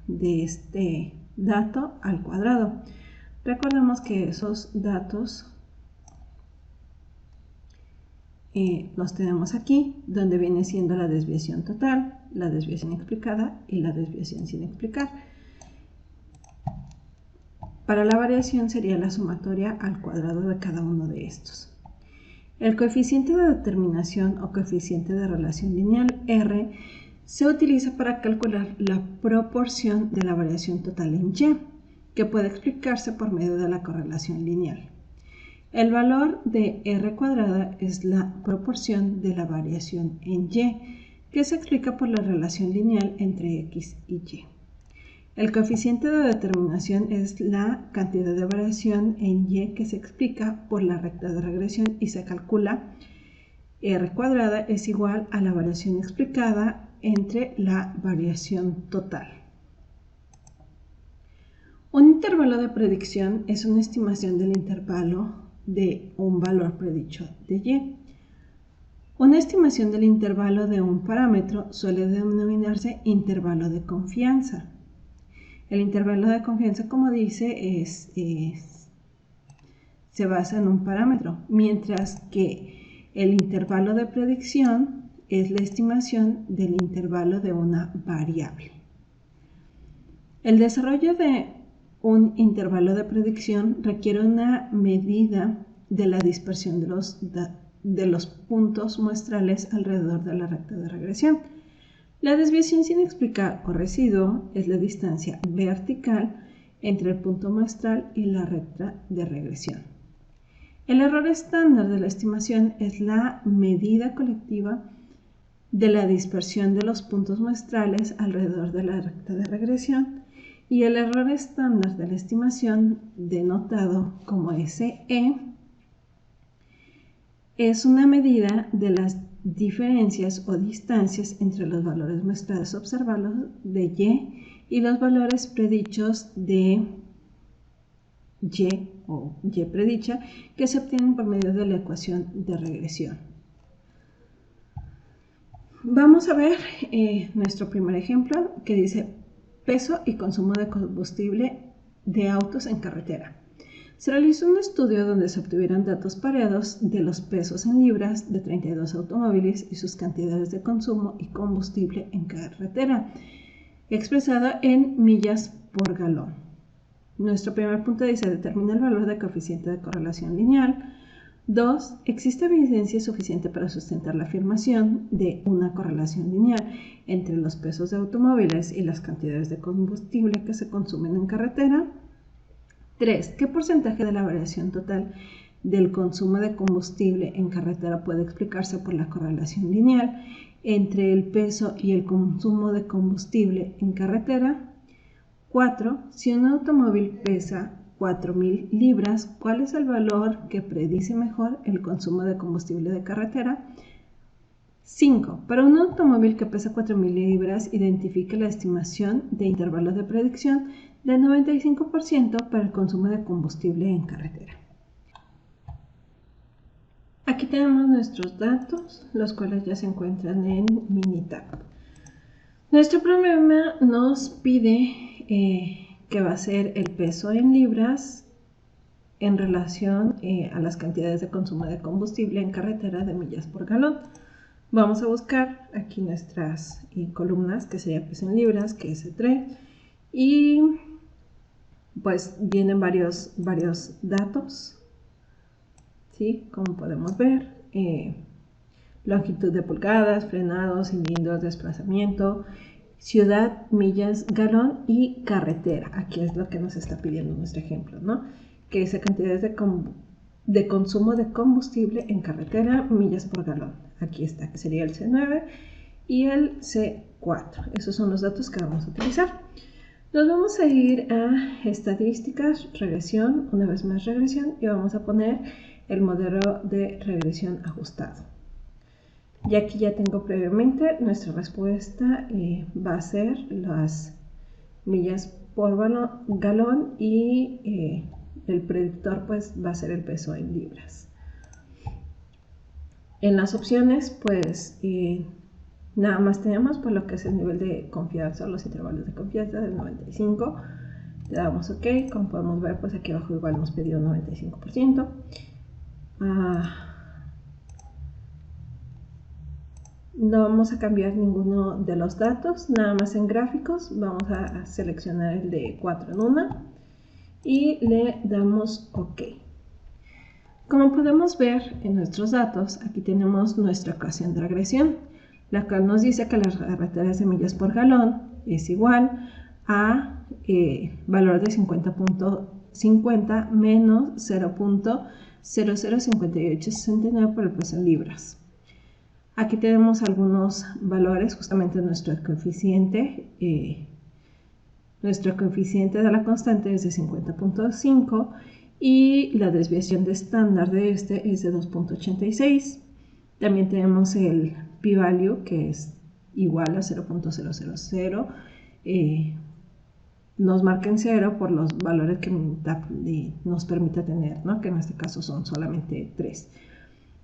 de este dato al cuadrado. Recordemos que esos datos los tenemos aquí, donde viene siendo la desviación total, la desviación explicada y la desviación sin explicar. Para la variación sería la sumatoria al cuadrado de cada uno de estos. El coeficiente de determinación o coeficiente de relación lineal R se utiliza para calcular la proporción de la variación total en Y, que puede explicarse por medio de la correlación lineal. El valor de R cuadrada es la proporción de la variación en Y, que se explica por la relación lineal entre X y Y. El coeficiente de determinación es la cantidad de variación en Y que se explica por la recta de regresión y se calcula R cuadrada es igual a la variación explicada entre la variación total. Un intervalo de predicción es una estimación del intervalo de un valor predicho de Y. Una estimación del intervalo de un parámetro suele denominarse intervalo de confianza. El intervalo de confianza, como dice, se basa en un parámetro, mientras que el intervalo de predicción es la estimación del intervalo de una variable. El desarrollo de un intervalo de predicción requiere una medida de la dispersión de los puntos muestrales alrededor de la recta de regresión. La desviación sin explicar o residuo es la distancia vertical entre el punto muestral y la recta de regresión. El error estándar de la estimación es la medida colectiva de la dispersión de los puntos muestrales alrededor de la recta de regresión y el error estándar de la estimación, denotado como SE, es una medida de las diferencias o distancias entre los valores muestrales observados de Y los valores predichos de Y o Y predicha que se obtienen por medio de la ecuación de regresión. Vamos a ver nuestro primer ejemplo que dice peso y consumo de combustible de autos en carretera. Se realizó un estudio donde se obtuvieron datos pareados de los pesos en libras de 32 automóviles y sus cantidades de consumo y combustible en carretera, expresada en millas por galón. Nuestro primer punto dice: determina el valor de coeficiente de correlación lineal. 2. ¿Existe evidencia suficiente para sustentar la afirmación de una correlación lineal entre los pesos de automóviles y las cantidades de combustible que se consumen en carretera? 3. ¿Qué porcentaje de la variación total del consumo de combustible en carretera puede explicarse por la correlación lineal entre el peso y el consumo de combustible en carretera? 4. Si un automóvil pesa 4.000 libras, ¿cuál es el valor que predice mejor el consumo de combustible de carretera? 5. Para un automóvil que pesa 4.000 libras, identifique la estimación de intervalo de predicción del 95% para el consumo de combustible en carretera. Aquí tenemos nuestros datos, los cuales ya se encuentran en Minitab. Nuestro problema nos pide que va a ser el peso en libras en relación a las cantidades de consumo de combustible en carretera de millas por galón. Vamos a buscar aquí nuestras columnas, que sería peso en libras, que es E3, y pues vienen varios datos, ¿sí? Como podemos ver, longitud de pulgadas, frenados, cilindros, desplazamiento, ciudad, millas, galón y carretera. Aquí es lo que nos está pidiendo nuestro ejemplo, ¿no? Que es la cantidad de consumo de combustible en carretera, millas por galón. Aquí está, que sería el C9, y el C4. Esos son los datos que vamos a utilizar. Nos vamos a ir a estadísticas, regresión, una vez más regresión, y vamos a poner el modelo de regresión ajustado. Y aquí ya tengo previamente nuestra respuesta, va a ser las millas por galón y el predictor pues va a ser el peso en libras. En las opciones pues nada más tenemos pues lo que es el nivel de confianza, los intervalos de confianza del 95. Le damos OK. Como podemos ver pues aquí abajo igual nos pidió 95%. No vamos a cambiar ninguno de los datos, nada más en gráficos vamos a seleccionar el de 4 en 1 y le damos OK. Como podemos ver en nuestros datos, aquí tenemos nuestra ecuación de regresión, la cual nos dice que las carreteras de millas por galón es igual a valor de 50.50 menos 0.005869 por el peso en libras. Aquí tenemos algunos valores, justamente nuestro coeficiente de la constante es de 50.5 y la desviación de estándar de este es de 2.86. También tenemos el p-value que es igual a 0.000. Nos marca en 0 por los valores que nos permite tener, ¿no? Que en este caso son solamente 3.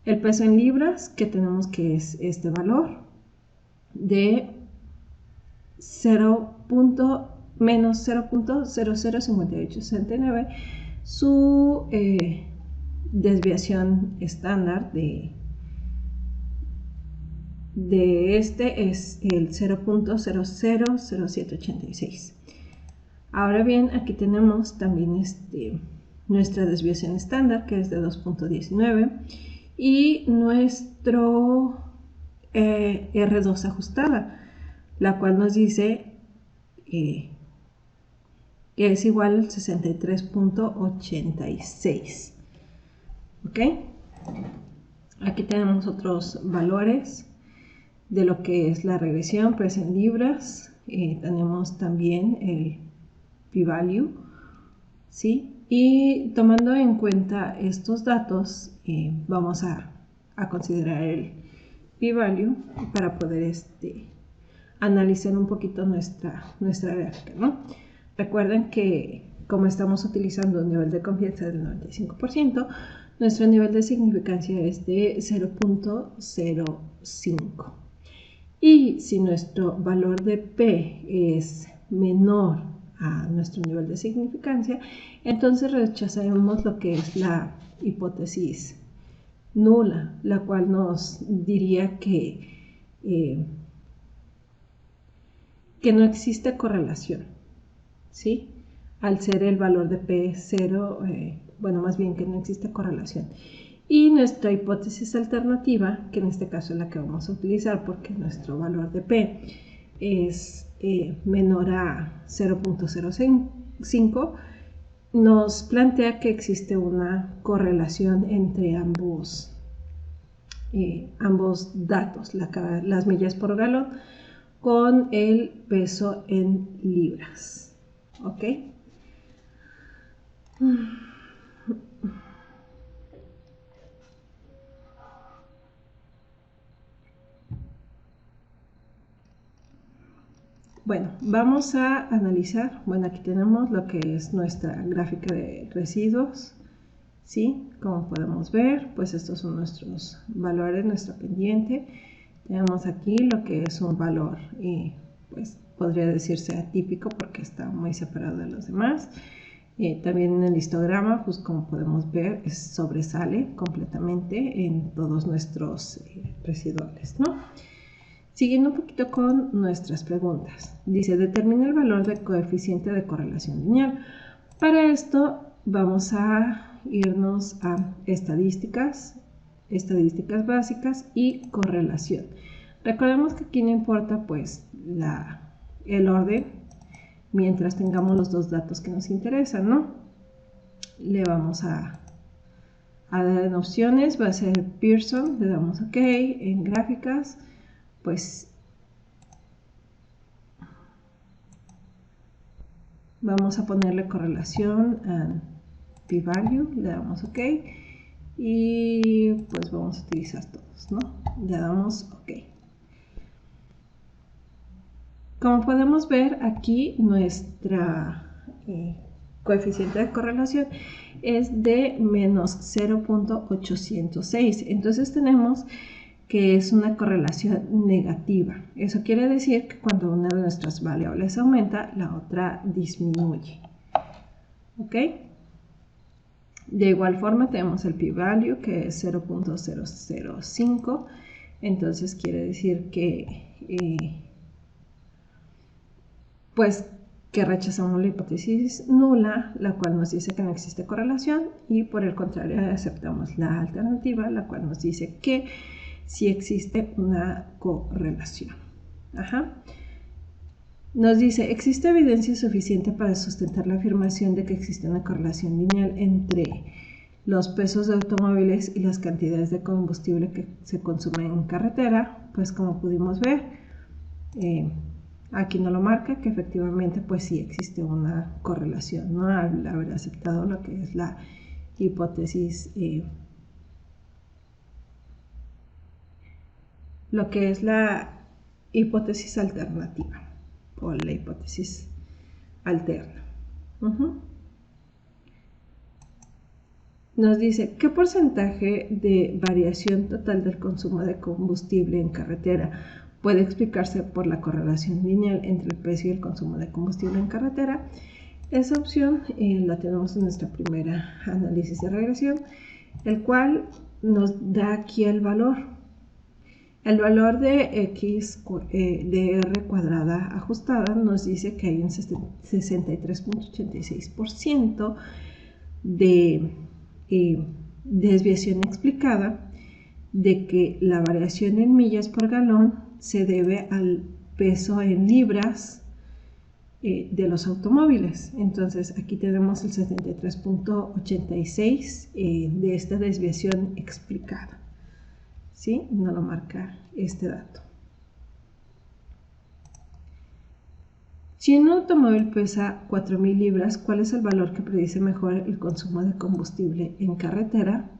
El peso en libras, que tenemos que es este valor de menos 0.005869, su desviación estándar de este es el 0.000786. Ahora bien, aquí tenemos también nuestra desviación estándar, que es de 2.19. Y nuestro R2 ajustada, la cual nos dice que es igual al 63.86. ¿Ok? Aquí tenemos otros valores de lo que es la regresión, peso en libras. Tenemos también el p-value, ¿sí? Y tomando en cuenta estos datos, vamos a considerar el p-value para poder analizar un poquito nuestra gráfica, ¿no? Recuerden que como estamos utilizando un nivel de confianza del 95%, nuestro nivel de significancia es de 0.05. Y si nuestro valor de P es menor a nuestro nivel de significancia, entonces rechazaremos lo que es la hipótesis nula, la cual nos diría que no existe correlación, ¿sí? Al ser el valor de P 0, bueno, más bien que no existe correlación. Y nuestra hipótesis alternativa, que en este caso es la que vamos a utilizar porque nuestro valor de P es menor a 0.05, nos plantea que existe una correlación entre ambos datos, las millas por galón con el peso en libras. ¿Ok? Bueno, vamos a analizar, bueno, aquí tenemos lo que es nuestra gráfica de residuos, ¿sí? Como podemos ver, pues estos son nuestros valores, nuestra pendiente. Tenemos aquí lo que es un valor, pues podría decirse atípico porque está muy separado de los demás. También en el histograma, pues como podemos ver, sobresale completamente en todos nuestros residuales, ¿no? Siguiendo un poquito con nuestras preguntas. Dice, determina el valor del coeficiente de correlación lineal. Para esto vamos a irnos a estadísticas básicas y correlación. Recordemos que aquí no importa pues el orden mientras tengamos los dos datos que nos interesan, ¿no? Le vamos a dar en opciones, va a ser Pearson, le damos OK, en gráficas, pues vamos a ponerle correlación a p-value, le damos OK y pues vamos a utilizar todos, ¿no? Le damos OK. Como podemos ver aquí, nuestra coeficiente de correlación es de menos 0.806. Entonces tenemos que es una correlación negativa. Eso quiere decir que cuando una de nuestras variables aumenta, la otra disminuye. ¿Ok? De igual forma tenemos el p-value que es 0.005. Entonces quiere decir que pues que rechazamos la hipótesis nula, la cual nos dice que no existe correlación, y por el contrario aceptamos la alternativa, la cual nos dice que sí existe una correlación. Nos dice, ¿existe evidencia suficiente para sustentar la afirmación de que existe una correlación lineal entre los pesos de automóviles y las cantidades de combustible que se consumen en carretera? Pues como pudimos ver, aquí no lo marca, que efectivamente pues sí existe una correlación, ¿no? Al haber aceptado lo que es la hipótesis, lo que es la hipótesis alternativa o la hipótesis alterna. Nos dice, ¿qué porcentaje de variación total del consumo de combustible en carretera puede explicarse por la correlación lineal entre el precio y el consumo de combustible en carretera? Esa opción la tenemos en nuestra primera análisis de regresión, el cual nos da aquí el valor. El valor de x de r cuadrada ajustada nos dice que hay un 63.86% de desviación explicada, de que la variación en millas por galón se debe al peso en libras de los automóviles. Entonces aquí tenemos el 73.86 de esta desviación explicada. ¿Sí? No lo marca este dato. Si un automóvil pesa 4.000 libras, ¿cuál es el valor que predice mejor el consumo de combustible en carretera?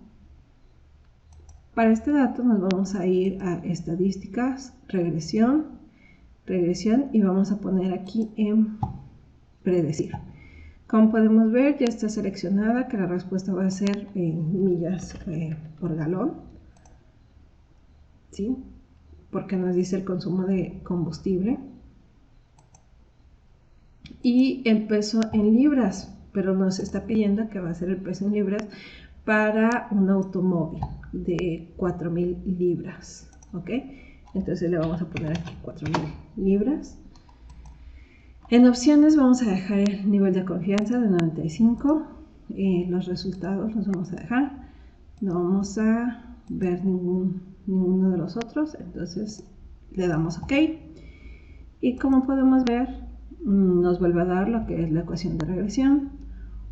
Para este dato nos vamos a ir a estadísticas, regresión, y vamos a poner aquí en predecir. Como podemos ver, ya está seleccionada que la respuesta va a ser en millas por galón. ¿Sí? Porque nos dice el consumo de combustible. Y el peso en libras, pero nos está pidiendo que va a ser el peso en libras para un automóvil de 4.000 libras. ¿Ok? Entonces le vamos a poner aquí 4.000 libras. En opciones vamos a dejar el nivel de confianza de 95. Los resultados los vamos a dejar. No vamos a ver ninguno de los otros. Entonces le damos OK. Y como podemos ver, nos vuelve a dar lo que es la ecuación de regresión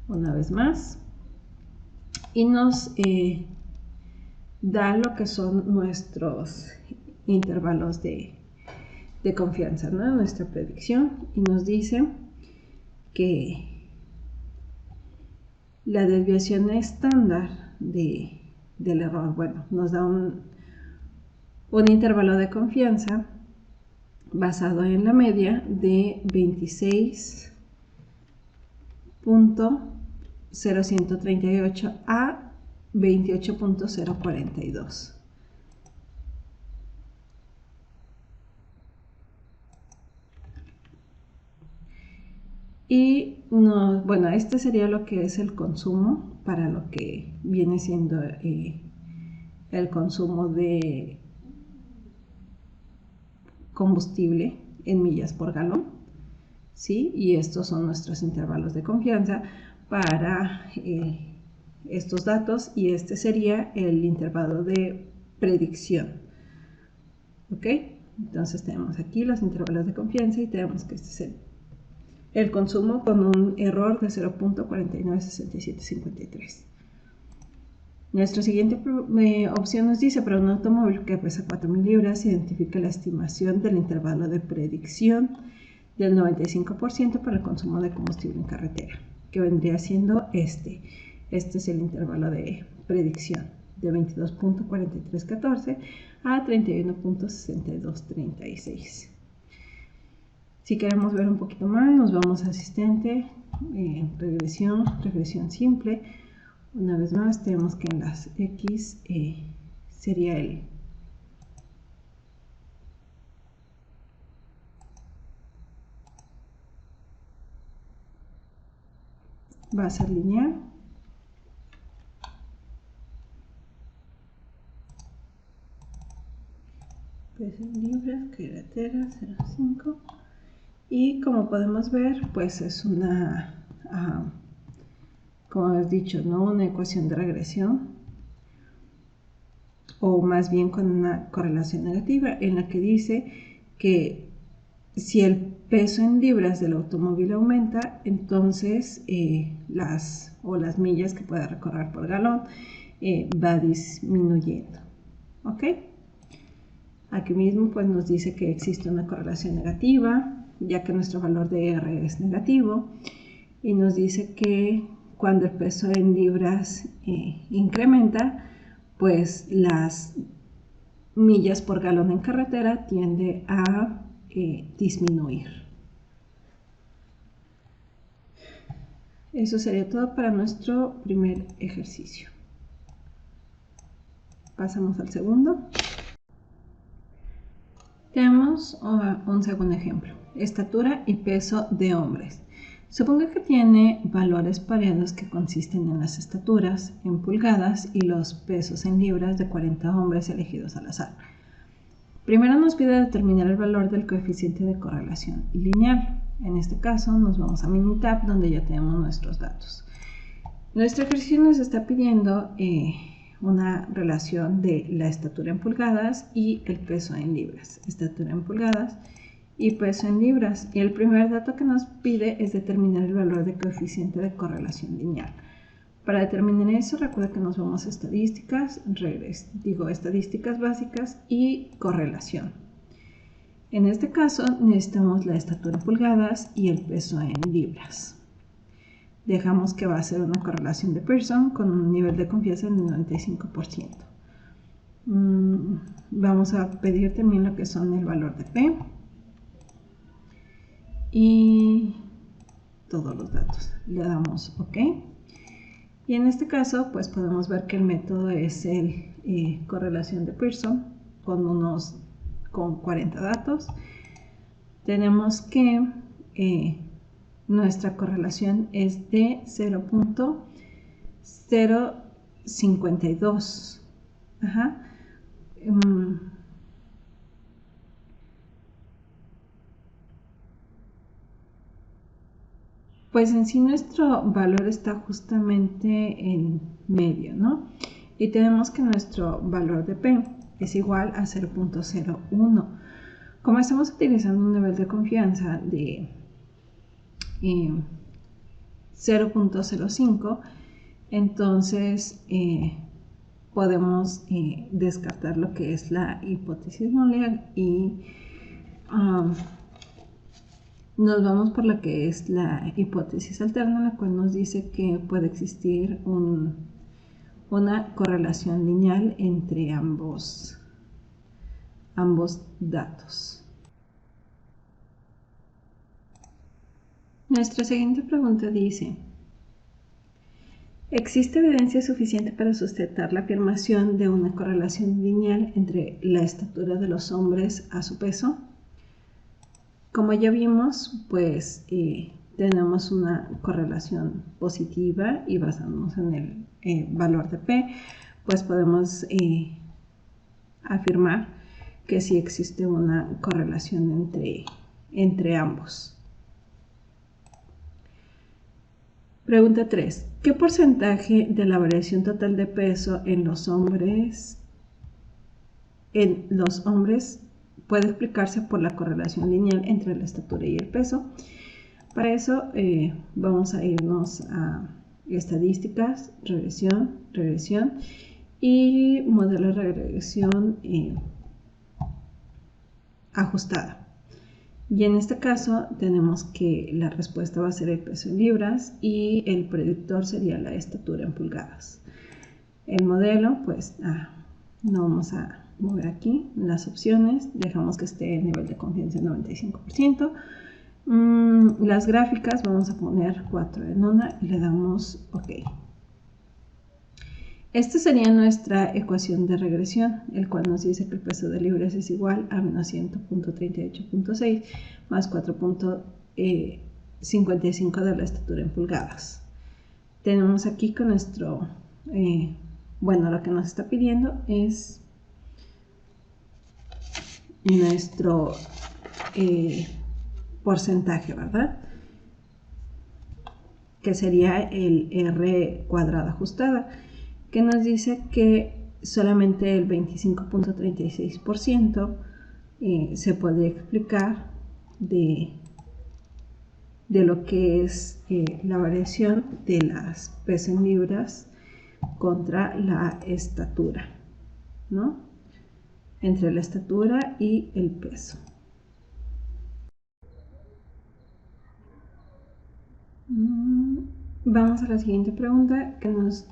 una vez más. Y nos da lo que son nuestros intervalos de confianza, ¿no? Nuestra predicción, y nos dice que la desviación estándar del error, bueno, nos da un intervalo de confianza basado en la media de 26.0138 a 28.042. Y bueno, este sería lo que es el consumo para lo que viene siendo el consumo de combustible en millas por galón, ¿sí? Y estos son nuestros intervalos de confianza para estos datos, y este sería el intervalo de predicción. ¿Ok? Entonces tenemos aquí los intervalos de confianza y tenemos que este es el consumo con un error de 0.496753. Nuestra siguiente opción nos dice, para un automóvil que pesa 4.000 libras, identifica la estimación del intervalo de predicción del 95% para el consumo de combustible en carretera, que vendría siendo este. Este es el intervalo de predicción, de 22.4314 a 31.6236. Si queremos ver un poquito más, nos vamos a asistente, regresión simple. Una vez más, tenemos que en las X sería el va a ser lineal. Peso en libras, carretera 0,5. Y como podemos ver, pues es una, como has dicho, ¿no? Una ecuación de regresión, o más bien con una correlación negativa, en la que dice que si el peso en libras del automóvil aumenta, entonces las millas que pueda recorrer por galón va disminuyendo. ¿Ok? Aquí mismo pues nos dice que existe una correlación negativa, ya que nuestro valor de R es negativo, y nos dice que cuando el peso en libras incrementa, pues las millas por galón en carretera tiende a disminuir. Eso sería todo para nuestro primer ejercicio. Pasamos al segundo. Tenemos un segundo ejemplo, estatura y peso de hombres. Suponga que tiene valores pareados que consisten en las estaturas en pulgadas y los pesos en libras de 40 hombres elegidos al azar. Primero nos pide determinar el valor del coeficiente de correlación lineal. En este caso nos vamos a Minitab, donde ya tenemos nuestros datos. Nuestro ejercicio nos está pidiendo una relación de la estatura en pulgadas y el peso en libras. Estatura en pulgadas y peso en libras. Y el primer dato que nos pide es determinar el valor de coeficiente de correlación lineal. Para determinar eso, recuerda que nos vamos a estadísticas, estadísticas básicas y correlación. En este caso necesitamos la estatura en pulgadas y el peso en libras. Dejamos que va a ser una correlación de Pearson con un nivel de confianza del 95%. Vamos a pedir también lo que son el valor de P y todos los datos. Le damos OK. Y en este caso, pues podemos ver que el método es el correlación de Pearson con 40 datos. Tenemos que nuestra correlación es de 0.052. Pues en sí nuestro valor está justamente en medio, ¿no? Y tenemos que nuestro valor de P es igual a 0.01. Como estamos utilizando un nivel de confianza de 0.05, entonces podemos descartar lo que es la hipótesis nula y nos vamos por lo que es la hipótesis alterna, la cual nos dice que puede existir una correlación lineal entre ambos datos. Nuestra siguiente pregunta dice: ¿existe evidencia suficiente para sustentar la afirmación de una correlación lineal entre la estatura de los hombres a su peso? Como ya vimos, pues tenemos una correlación positiva y basándonos en el valor de P, pues podemos afirmar que sí existe una correlación entre ambos. Pregunta 3. ¿Qué porcentaje de la variación total de peso en los hombres puede explicarse por la correlación lineal entre la estatura y el peso? Para eso vamos a irnos a estadísticas, regresión y modelo de regresión ajustada. Y en este caso tenemos que la respuesta va a ser el peso en libras y el predictor sería la estatura en pulgadas. El modelo, pues no vamos a mover aquí las opciones, dejamos que esté el nivel de confianza en 95%. Las gráficas vamos a poner 4 en una y le damos OK. Esta sería nuestra ecuación de regresión, el cual nos dice que el peso de libras es igual a menos 100.38.6 más 4.55 de la estatura en pulgadas. Tenemos aquí con nuestro, lo que nos está pidiendo es nuestro porcentaje, ¿verdad? Que sería el R cuadrada ajustada, que nos dice que solamente el 25.36% se puede explicar de lo que es la variación de las peso en libras contra la estatura, ¿no? Entre la estatura y el peso. Vamos a la siguiente pregunta que nos...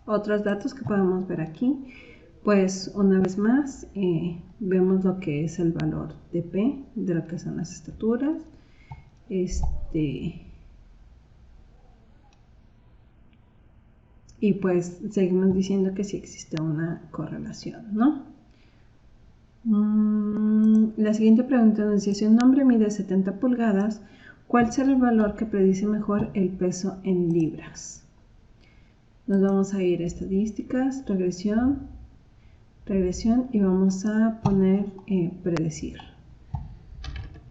otros datos que podemos ver aquí, pues una vez más vemos lo que es el valor de P, de lo que son las estaturas. Y pues seguimos diciendo que sí existe una correlación, ¿no? La siguiente pregunta nos dice, si un hombre mide 70 pulgadas, ¿cuál será el valor que predice mejor el peso en libras? Nos vamos a ir a estadísticas, regresión y vamos a poner predecir.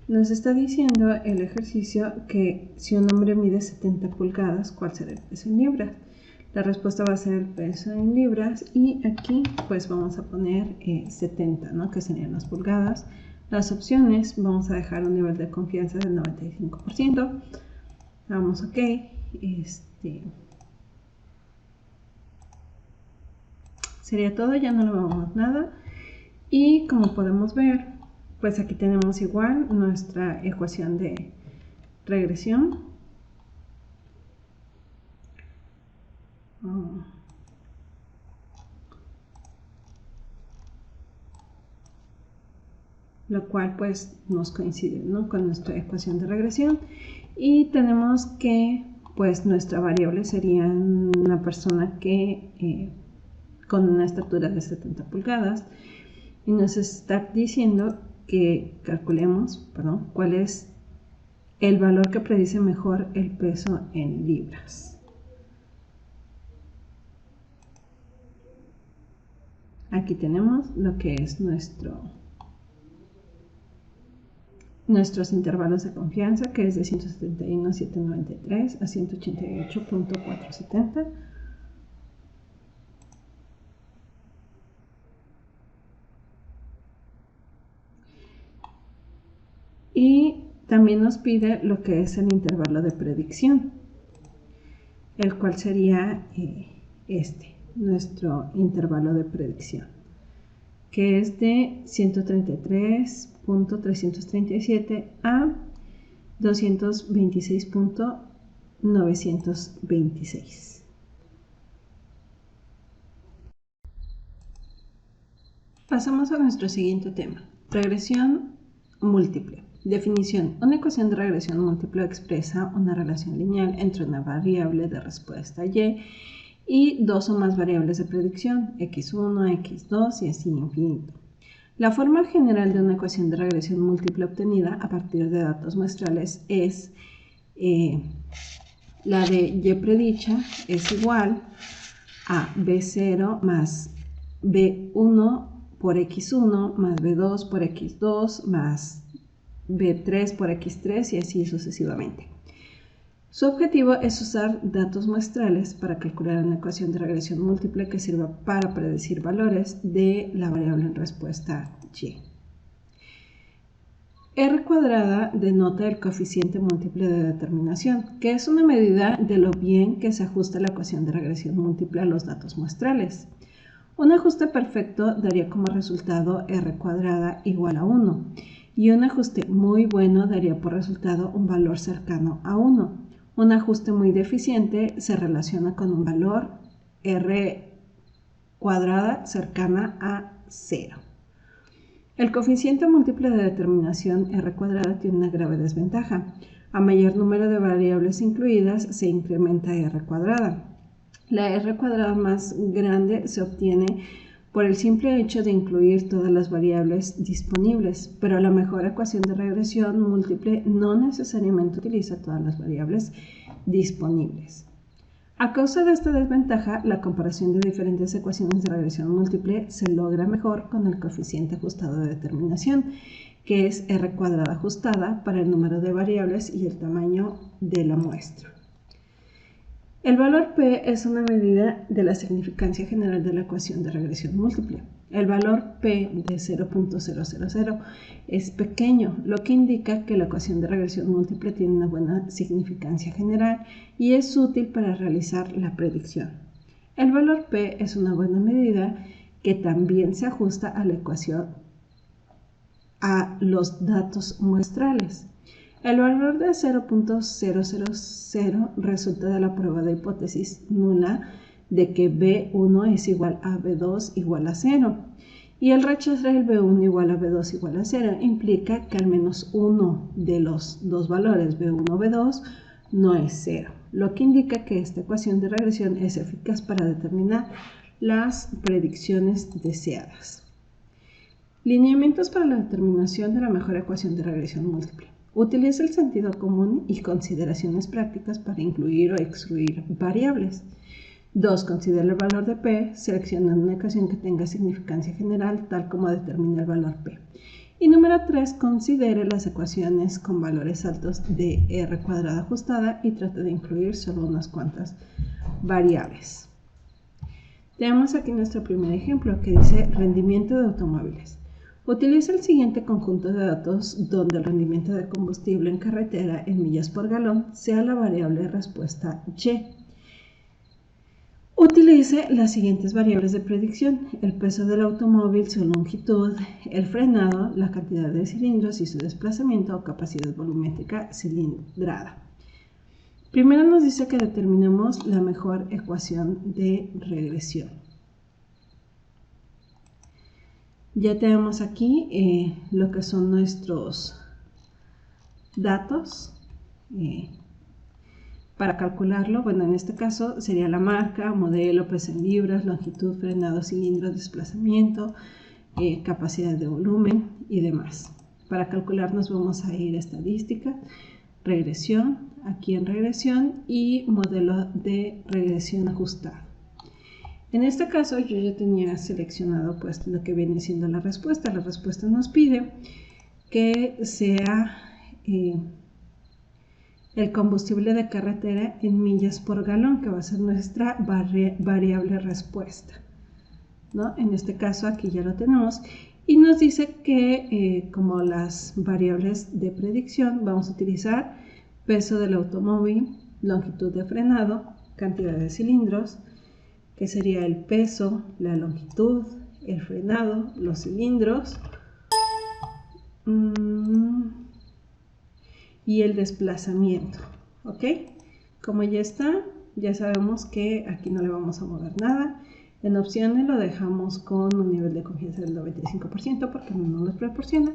Nos está diciendo el ejercicio que si un hombre mide 70 pulgadas, ¿cuál será el peso en libras? La respuesta va a ser el peso en libras y aquí pues vamos a poner 70, ¿no? Que serían las pulgadas. Las opciones, vamos a dejar un nivel de confianza del 95%. Vamos OK. Sería todo, ya no le vamos nada. Y como podemos ver, pues aquí tenemos igual nuestra ecuación de regresión. Lo cual pues nos coincide, ¿no? Con nuestra ecuación de regresión. Y tenemos que pues nuestra variable sería una persona que con una estatura de 70 pulgadas y nos está diciendo que calculemos, cuál es el valor que predice mejor el peso en libras. Aquí tenemos lo que es nuestros intervalos de confianza, que es de 171.793 a 188.470. Y también nos pide lo que es el intervalo de predicción, el cual sería nuestro intervalo de predicción, que es de 133.337 a 226.926. Pasamos a nuestro siguiente tema, regresión múltiple. Definición. Una ecuación de regresión múltiple expresa una relación lineal entre una variable de respuesta y dos o más variables de predicción, x1, x2 y así infinito. La forma general de una ecuación de regresión múltiple obtenida a partir de datos muestrales es la de y predicha es igual a b0 más b1 por x1 más b2 por x2 más b3 por x3 y así sucesivamente. Su objetivo es usar datos muestrales para calcular una ecuación de regresión múltiple que sirva para predecir valores de la variable en respuesta y. R cuadrada denota el coeficiente múltiple de determinación, que es una medida de lo bien que se ajusta la ecuación de regresión múltiple a los datos muestrales. Un ajuste perfecto daría como resultado r cuadrada igual a 1 y un ajuste muy bueno daría por resultado un valor cercano a 1. Un ajuste muy deficiente se relaciona con un valor r cuadrada cercana a 0. El coeficiente múltiple de determinación r cuadrada tiene una grave desventaja. A mayor número de variables incluidas se incrementa r cuadrada. La r cuadrada más grande se obtiene por el simple hecho de incluir todas las variables disponibles, pero la mejor ecuación de regresión múltiple no necesariamente utiliza todas las variables disponibles. A causa de esta desventaja, la comparación de diferentes ecuaciones de regresión múltiple se logra mejor con el coeficiente ajustado de determinación, que es r cuadrada ajustada para el número de variables y el tamaño de la muestra. El valor P es una medida de la significancia general de la ecuación de regresión múltiple. El valor P de 0.000 es pequeño, lo que indica que la ecuación de regresión múltiple tiene una buena significancia general y es útil para realizar la predicción. El valor P es una buena medida que también se ajusta a la ecuación a los datos muestrales. El valor de 0.000 resulta de la prueba de hipótesis nula de que B1 es igual a B2 igual a 0. Y el rechazar el B1 igual a B2 igual a 0 implica que al menos uno de los dos valores B1 o B2 no es 0, lo que indica que esta ecuación de regresión es eficaz para determinar las predicciones deseadas. Lineamientos para la determinación de la mejor ecuación de regresión múltiple. Utiliza el sentido común y consideraciones prácticas para incluir o excluir variables. 2. Considera el valor de P seleccionando una ecuación que tenga significancia general tal como determina el valor P. Y número 3. Considere las ecuaciones con valores altos de r cuadrada ajustada y trate de incluir solo unas cuantas variables. Tenemos aquí nuestro primer ejemplo que dice rendimiento de automóviles. Utiliza el siguiente conjunto de datos donde el rendimiento de combustible en carretera en millas por galón sea la variable respuesta Y. Utilice las siguientes variables de predicción: el peso del automóvil, su longitud, el frenado, la cantidad de cilindros y su desplazamiento o capacidad volumétrica cilindrada. Primero nos dice que determinemos la mejor ecuación de regresión. Ya tenemos aquí lo que son nuestros datos para calcularlo. Bueno, en este caso sería la marca, modelo, peso en libras, longitud, frenado, cilindros, desplazamiento, capacidad de volumen y demás. Para calcularnos vamos a ir a estadística, regresión, aquí en regresión y modelo de regresión ajustado. En este caso yo ya tenía seleccionado pues lo que viene siendo la respuesta. La respuesta nos pide que sea el combustible de carretera en millas por galón, que va a ser nuestra variable respuesta, ¿no? En este caso aquí ya lo tenemos y nos dice que como las variables de predicción vamos a utilizar peso del automóvil, longitud de frenado, cantidad de cilindros, que sería el peso, la longitud, el frenado, los cilindros y el desplazamiento. ¿Ok? Como ya está, ya sabemos que aquí no le vamos a mover nada. En opciones lo dejamos con un nivel de confianza del 95% porque no nos proporciona.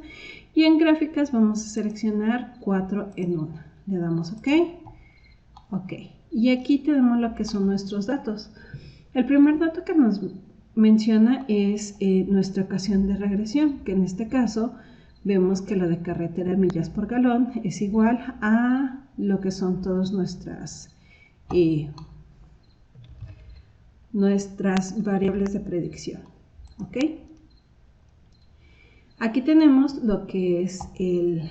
Y en gráficas vamos a seleccionar 4 en 1. Le damos OK. OK. Y aquí tenemos lo que son nuestros datos. El primer dato que nos menciona es nuestra ecuación de regresión, que en este caso vemos que la de carretera en millas por galón es igual a lo que son todas nuestras variables de predicción. ¿Ok? Aquí tenemos lo que es el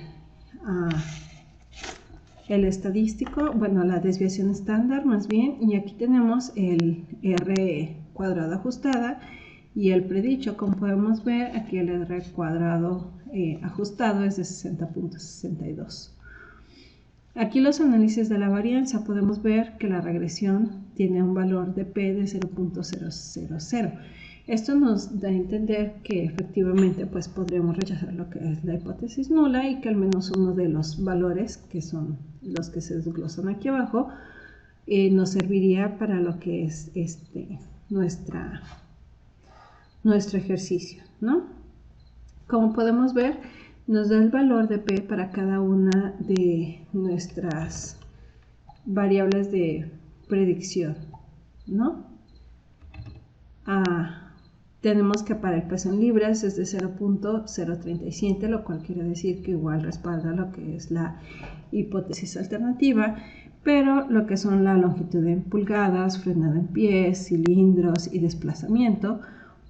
estadístico, bueno, la desviación estándar más bien, y aquí tenemos el R cuadrado ajustada y el predicho. Como podemos ver, aquí el R cuadrado ajustado es de 60.62. Aquí los análisis de la varianza, podemos ver que la regresión tiene un valor de P de 0.000 Esto nos da a entender que efectivamente pues podríamos rechazar lo que es la hipótesis nula y que al menos uno de los valores, que son los que se desglosan aquí abajo, nos serviría para lo que es nuestro ejercicio, ¿no? Como podemos ver, nos da el valor de P para cada una de nuestras variables de predicción, ¿no? Tenemos que para el peso en libras es de 0.037, lo cual quiere decir que igual respalda lo que es la hipótesis alternativa, pero lo que son la longitud en pulgadas, frenado en pies, cilindros y desplazamiento,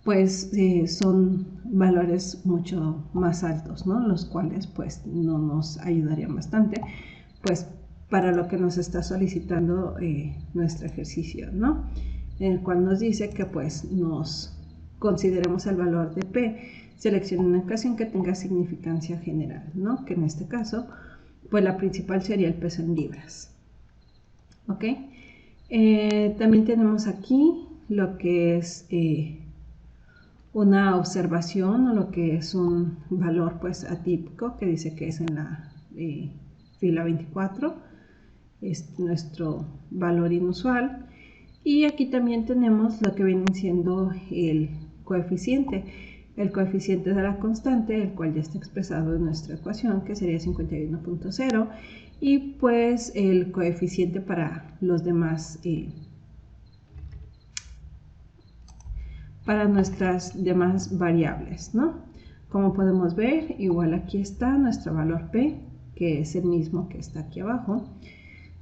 pues son valores mucho más altos, ¿no? Los cuales pues no nos ayudarían bastante, pues para lo que nos está solicitando nuestro ejercicio, ¿no? En el cual nos dice que pues nos consideremos el valor de P, seleccione una ecuación que tenga significancia general, ¿no? Que en este caso, pues la principal sería el peso en libras. ¿Ok? También tenemos aquí lo que es una observación o lo que es un valor pues atípico, que dice que es en la fila 24, es nuestro valor inusual. Y aquí también tenemos lo que viene siendo el coeficiente de la constante, el cual ya está expresado en nuestra ecuación, que sería 51.0, y pues el coeficiente para los demás, para nuestras demás variables, ¿no? Como podemos ver, igual aquí está nuestro valor P, que es el mismo que está aquí abajo,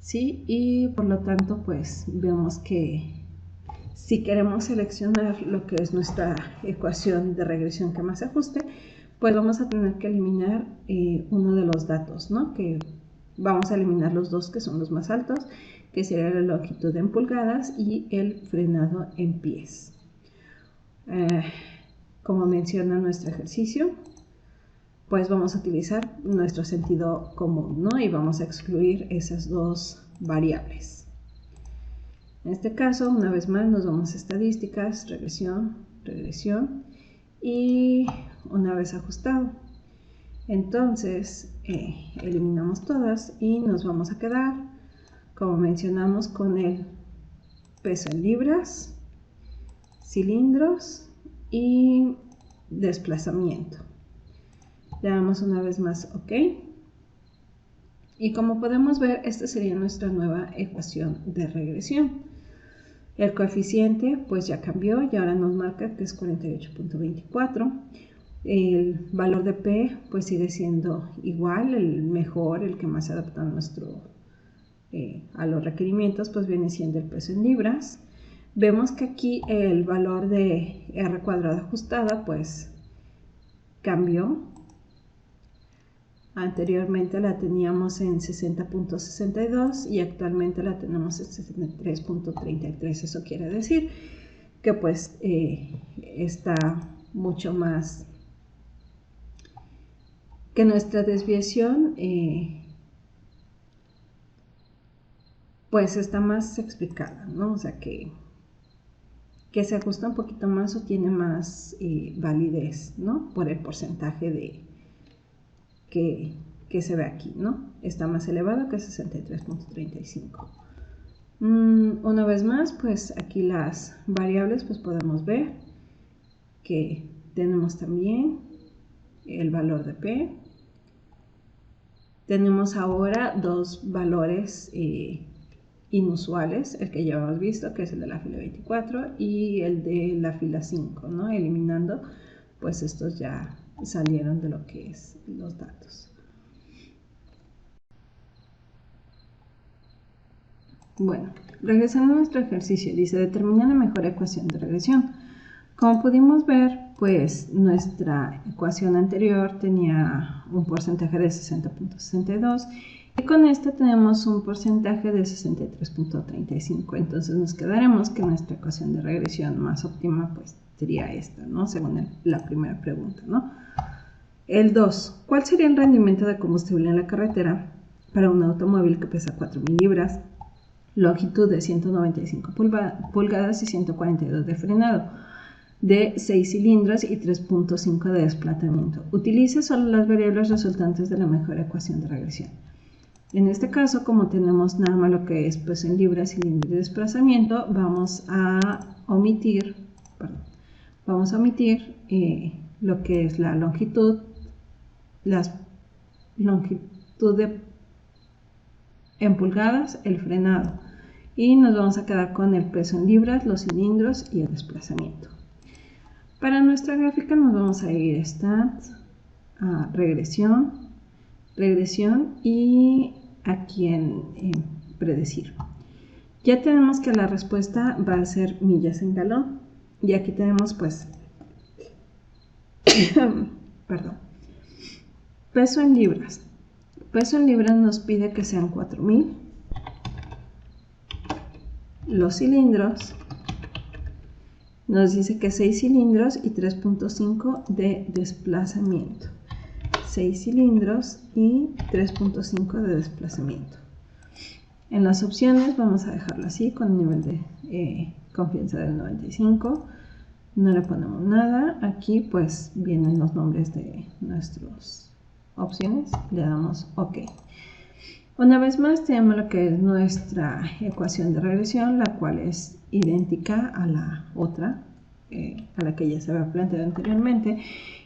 ¿sí? Y por lo tanto, pues vemos que si queremos seleccionar lo que es nuestra ecuación de regresión que más se ajuste, pues vamos a tener que eliminar uno de los datos, ¿no? Que vamos a eliminar los dos que son los más altos, que sería la longitud en pulgadas y el frenado en pies. Como menciona nuestro ejercicio, pues vamos a utilizar nuestro sentido común, ¿no? Y vamos a excluir esas dos variables. En este caso, una vez más, nos vamos a estadísticas, regresión, y una vez ajustado. Entonces, eliminamos todas y nos vamos a quedar, como mencionamos, con el peso en libras, cilindros y desplazamiento. Le damos una vez más OK. Y como podemos ver, esta sería nuestra nueva ecuación de regresión. El coeficiente pues ya cambió y ahora nos marca que es 48.24. El valor de P pues sigue siendo igual, el mejor, el que más se adapta a los requerimientos, pues viene siendo el peso en libras. Vemos que aquí el valor de R cuadrado ajustada pues cambió. Anteriormente la teníamos en 60.62 y actualmente la tenemos en 63.33. Eso quiere decir que pues está mucho más, que nuestra desviación pues está más explicada, ¿no? O sea que se ajusta un poquito más o tiene más validez, ¿no? Por el porcentaje de que se ve aquí, ¿no? Está más elevado que 63.35. Una vez más, pues aquí las variables, pues podemos ver que tenemos también el valor de P. Tenemos ahora dos valores inusuales, el que ya hemos visto, que es el de la fila 24 y el de la fila 5, ¿no? Eliminando, pues estos ya salieron de lo que es los datos. Bueno, regresando a nuestro ejercicio, dice determina la mejor ecuación de regresión. Como pudimos ver, pues nuestra ecuación anterior tenía un porcentaje de 60.62 y con esta tenemos un porcentaje de 63.35. Entonces nos quedaremos que nuestra ecuación de regresión más óptima pues sería esta, ¿no? Según la primera pregunta, ¿no? El 2. ¿Cuál sería el rendimiento de combustible en la carretera para un automóvil que pesa 4.000 libras, longitud de 195 pulgadas y 142 de frenado? de 6 cilindros y 3.5 de desplazamiento. Utilice solo las variables resultantes de la mejor ecuación de regresión. En este caso, como tenemos nada más lo que es peso en libras, cilindro y desplazamiento, vamos a omitir lo que es la longitud, en pulgadas, el frenado, y nos vamos a quedar con el peso en libras, los cilindros y el desplazamiento. Para nuestra gráfica nos vamos a ir a Stats, a regresión y aquí en predecir. Ya tenemos que la respuesta va a ser millas en galón y aquí tenemos pues peso en libras. Peso en libras nos pide que sean 4000. Los cilindros nos dice que 6 cilindros y 3.5 de desplazamiento. 6 cilindros y 3.5 de desplazamiento. En las opciones vamos a dejarlo así con el nivel de confianza del 95. No le ponemos nada. Aquí pues vienen los nombres de nuestras opciones. Le damos OK. Una vez más tenemos lo que es nuestra ecuación de regresión, la cual es idéntica a la otra, a la que ya se había planteado anteriormente.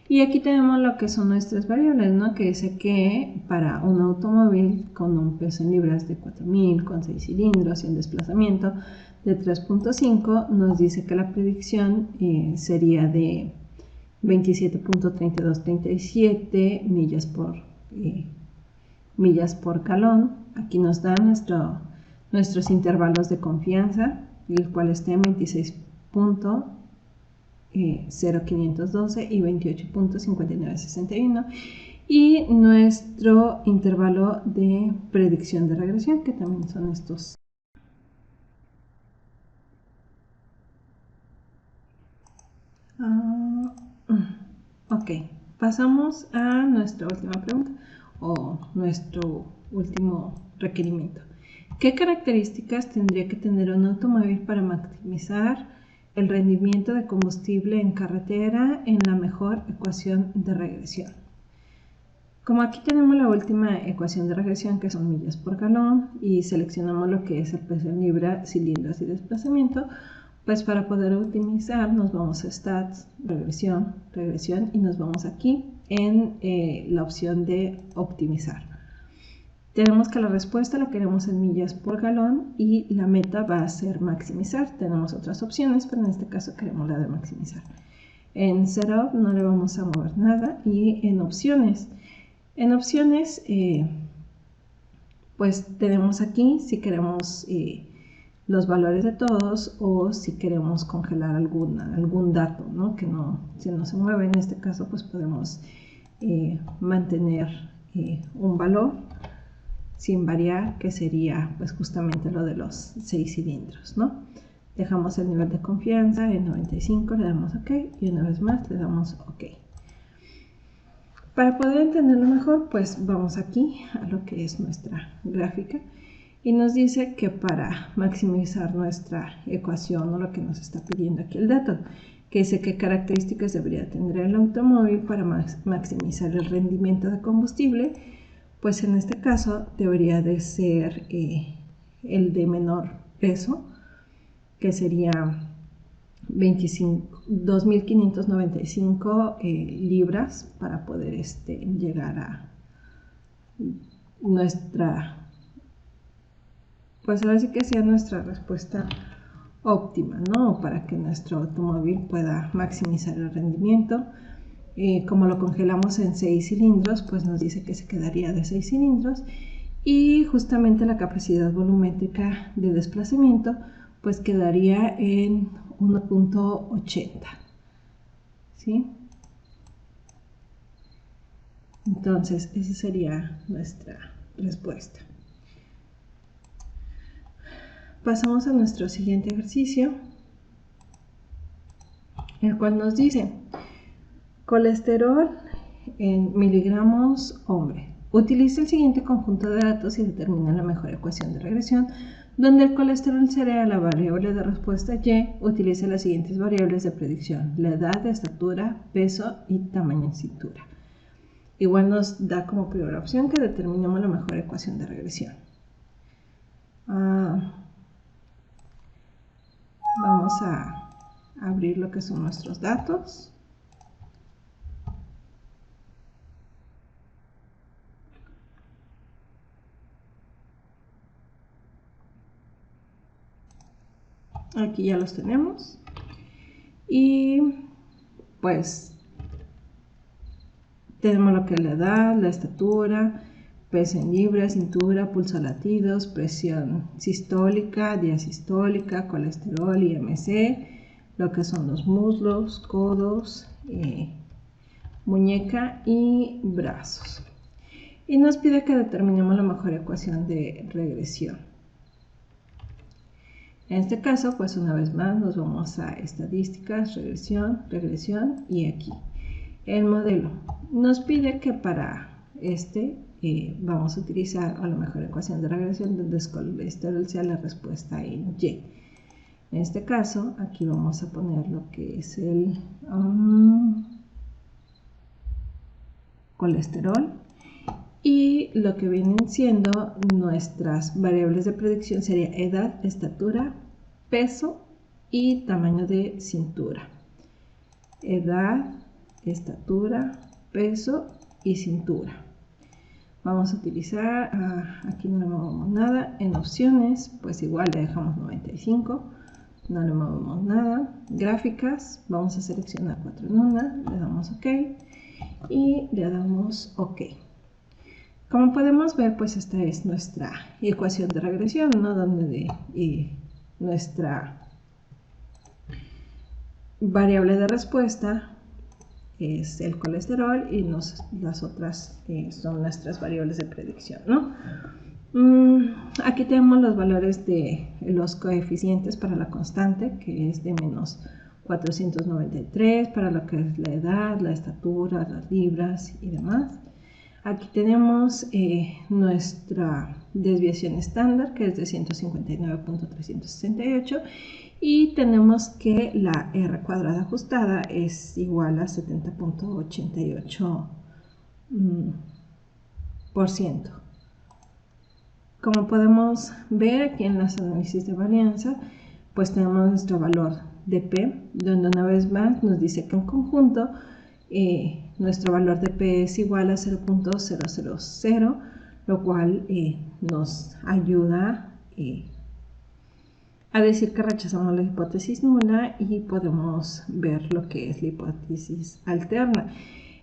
Y aquí tenemos lo que son nuestras variables, ¿no? Que dice que para un automóvil con un peso en libras de 4000, con 6 cilindros y un desplazamiento de 3.5, nos dice que la predicción sería de 27.3237 millas por galón. Aquí nos dan nuestros intervalos de confianza, el cual está en 26.0512 y 28.5961, y nuestro intervalo de predicción de regresión, que también son estos. Ok, pasamos a nuestra última pregunta o nuestro último requerimiento. ¿Qué características tendría que tener un automóvil para maximizar el rendimiento de combustible en carretera en la mejor ecuación de regresión? Como aquí tenemos la última ecuación de regresión, que son millas por galón, y seleccionamos lo que es el peso en libra, cilindros y desplazamiento, pues para poder optimizar nos vamos a Stats, regresión, y nos vamos aquí en la opción de optimizar. Tenemos que la respuesta la queremos en millas por galón y la meta va a ser maximizar. Tenemos otras opciones, pero en este caso queremos la de maximizar. En Setup no le vamos a mover nada, y en opciones, pues tenemos aquí si queremos los valores de todos o si queremos congelar algún dato, ¿no? Que si no se mueve. En este caso pues podemos mantener un valor sin variar, que sería pues justamente lo de los 6 cilindros, ¿no? Dejamos el nivel de confianza en 95, le damos OK y una vez más le damos OK. Para poder entenderlo mejor, pues vamos aquí a lo que es nuestra gráfica y nos dice que para maximizar nuestra ecuación, o lo que nos está pidiendo aquí el dato, que dice qué características debería tener el automóvil para maximizar el rendimiento de combustible, pues en este caso debería de ser el de menor peso, que sería 2.595 libras, para poder llegar a nuestra, pues ahora sí que sea nuestra respuesta óptima, ¿no? Para que nuestro automóvil pueda maximizar el rendimiento. Como lo congelamos en 6 cilindros, pues nos dice que se quedaría de 6 cilindros, y justamente la capacidad volumétrica de desplazamiento pues quedaría en 1.80, ¿sí? Entonces esa sería nuestra respuesta. Pasamos a nuestro siguiente ejercicio, el cual nos dice colesterol en miligramos hombre. Utiliza el siguiente conjunto de datos y determina la mejor ecuación de regresión Donde el colesterol sería la variable de respuesta Y, utiliza las siguientes variables de predicción: la edad, estatura, peso y tamaño en cintura. Igual nos da como primera opción que determinemos la mejor ecuación de regresión. Vamos a abrir lo que son nuestros datos. Aquí ya los tenemos. Y pues tenemos lo que es la edad, la estatura, peso en libras, cintura, pulso latidos, presión sistólica, diasistólica, colesterol, IMC, lo que son los muslos, codos, muñeca y brazos. Y nos pide que determinemos la mejor ecuación de regresión. En este caso, pues una vez más nos vamos a estadísticas, regresión y aquí el modelo. Nos pide que para vamos a utilizar a la mejor ecuación de regresión donde el colesterol sea la respuesta en Y. En este caso, aquí vamos a poner lo que es el colesterol. Y lo que vienen siendo nuestras variables de predicción sería edad, estatura, peso y tamaño de cintura. Edad, estatura, peso y cintura. Vamos a utilizar, aquí no le movemos nada, en opciones, pues igual le dejamos 95, no le movemos nada. Gráficas, vamos a seleccionar 4 en una, le damos OK y le damos OK. Como podemos ver, pues esta es nuestra ecuación de regresión, ¿no? Donde nuestra variable de respuesta es el colesterol y las otras son nuestras variables de predicción, ¿no? Aquí tenemos los valores de los coeficientes para la constante, que es de menos 493, para lo que es la edad, la estatura, las libras y demás. Aquí tenemos nuestra desviación estándar, que es de 159.368, y tenemos que la R cuadrada ajustada es igual a 70.88%. Como podemos ver aquí en los análisis de varianza, pues tenemos nuestro valor de P, donde una vez más nos dice que en conjunto nuestro valor de P es igual a 0.000, lo cual nos ayuda a decir que rechazamos la hipótesis nula y podemos ver lo que es la hipótesis alterna,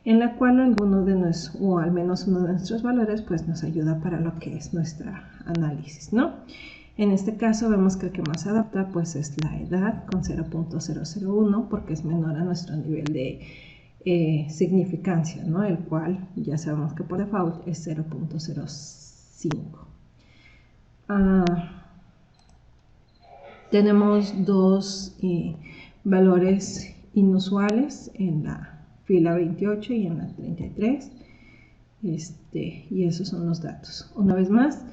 en la cual alguno de o al menos uno de nuestros valores pues nos ayuda para lo que es nuestro análisis, ¿no? En este caso vemos que el que más se adapta pues es la edad con 0.001 porque es menor a nuestro nivel de significancia, ¿no? El cual ya sabemos que por default es 0.05. Tenemos dos valores inusuales en la fila 28 y en la 33, y esos son los datos. Una vez más,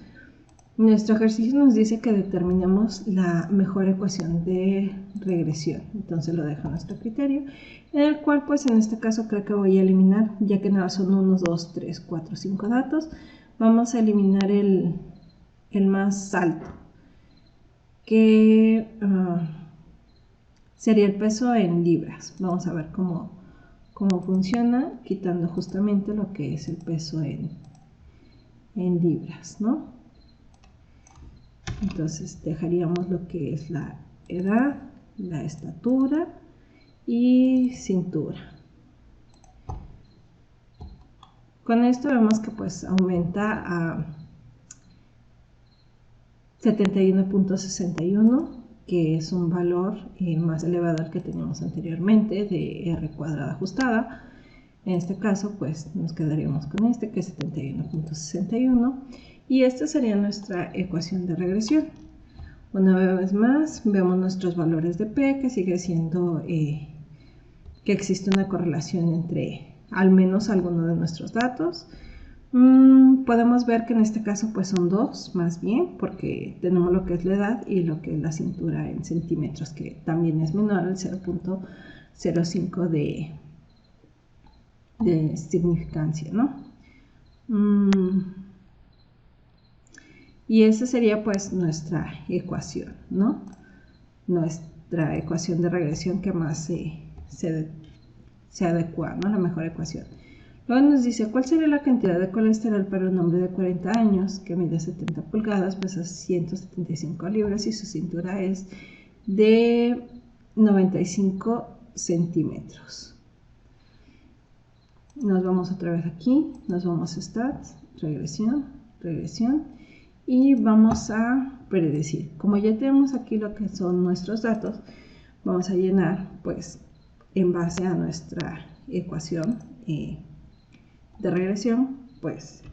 nuestro ejercicio nos dice que determinemos la mejor ecuación de regresión, entonces lo dejo a nuestro criterio, en el cual pues en este caso creo que voy a eliminar, ya que nada son 1, 2, 3, 4, 5 datos, vamos a eliminar el más alto, que sería el peso en libras. Vamos a ver cómo funciona, quitando justamente lo que es el peso en libras, ¿no? Entonces dejaríamos lo que es la edad, la estatura y cintura. Con esto vemos que pues aumenta a 71.61, que es un valor más elevado al que teníamos anteriormente de R cuadrada ajustada. En este caso pues nos quedaríamos con este, que es 71.61, y esta sería nuestra ecuación de regresión. Una vez más vemos nuestros valores de P, que sigue siendo que existe una correlación entre al menos alguno de nuestros datos. Podemos ver que en este caso pues son 2 más bien, porque tenemos lo que es la edad y lo que es la cintura en centímetros, que también es menor al 0.05 de significancia, ¿no? Y esa sería pues nuestra ecuación, ¿no? Nuestra ecuación de regresión que más se adecua, ¿no? La mejor ecuación. Luego nos dice, ¿cuál sería la cantidad de colesterol para un hombre de 40 años que mide 70 pulgadas, pesa 175 libras y su cintura es de 95 centímetros? Nos vamos otra vez aquí, nos vamos a Stats, regresión, regresión, y vamos a predecir. Como ya tenemos aquí lo que son nuestros datos, vamos a llenar pues en base a nuestra ecuación de regresión, pues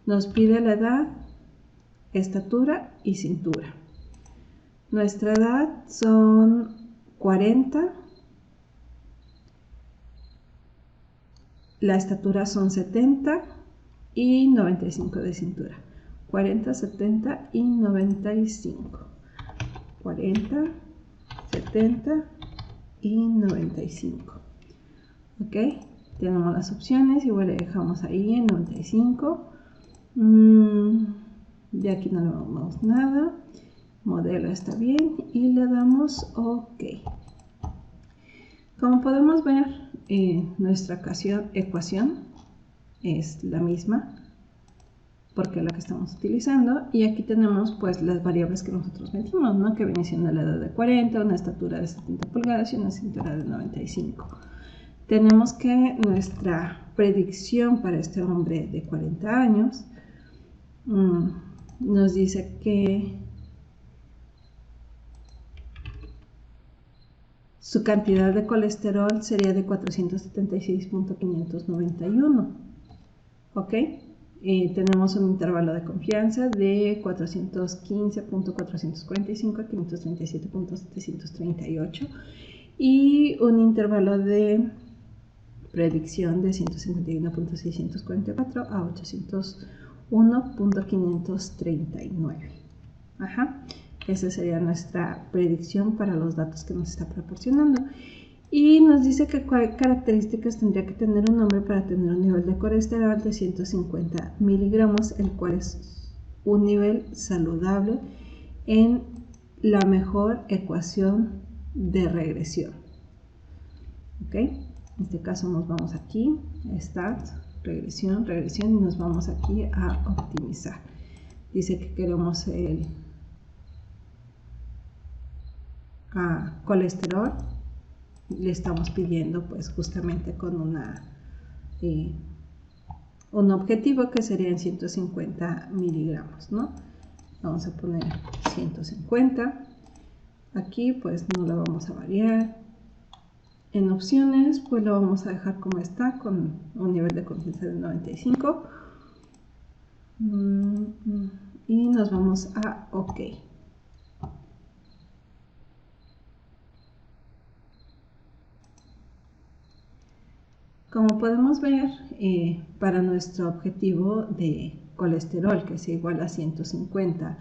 nos pide la edad, estatura y cintura. Nuestra edad son 40, la estatura son 70 y 95 de cintura. 40, 70 y 95. 40, 70 y 95. Ok, tenemos las opciones, igual le dejamos ahí en 95. De aquí no le damos nada. Modelo está bien y le damos OK. Como podemos ver, nuestra ecuación es la misma porque es la que estamos utilizando, y aquí tenemos pues las variables que nosotros metimos, ¿no? Que viene siendo la edad de 40, una estatura de 70 pulgadas y una cintura de 95. Tenemos que nuestra predicción para este hombre de 40 años nos dice que su cantidad de colesterol sería de 476.591. ¿Ok? Tenemos un intervalo de confianza de 415.445 a 537.738 y un intervalo de predicción de 151.644 a 801.539. Ajá. Esa sería nuestra predicción para los datos que nos está proporcionando. Y nos dice que cuáles características tendría que tener un hombre para tener un nivel de colesterol de 150 miligramos, el cual es un nivel saludable en la mejor ecuación de regresión. ¿Ok? En este caso nos vamos aquí, Start, regresión, regresión, y nos vamos aquí a optimizar. Dice que queremos el colesterol, le estamos pidiendo pues justamente con un objetivo que sería en 150 miligramos, ¿no? Vamos a poner 150, aquí pues no lo vamos a variar. En opciones pues lo vamos a dejar como está, con un nivel de confianza de 95, y nos vamos a OK. Como podemos ver, para nuestro objetivo de colesterol, que sea igual a 150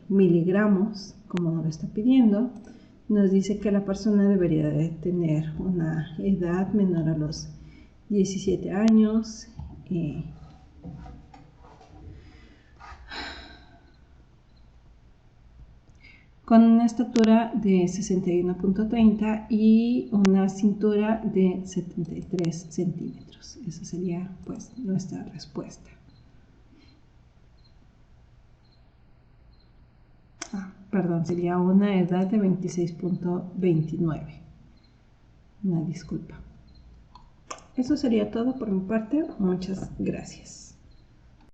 miligramos, como nos lo está pidiendo, nos dice que la persona debería de tener una edad menor a los 17 años, con una estatura de 61.30 y una cintura de 73 centímetros. Esa sería pues nuestra respuesta. Perdón, sería una edad de 26.29. Una disculpa. Eso sería todo por mi parte. Muchas gracias.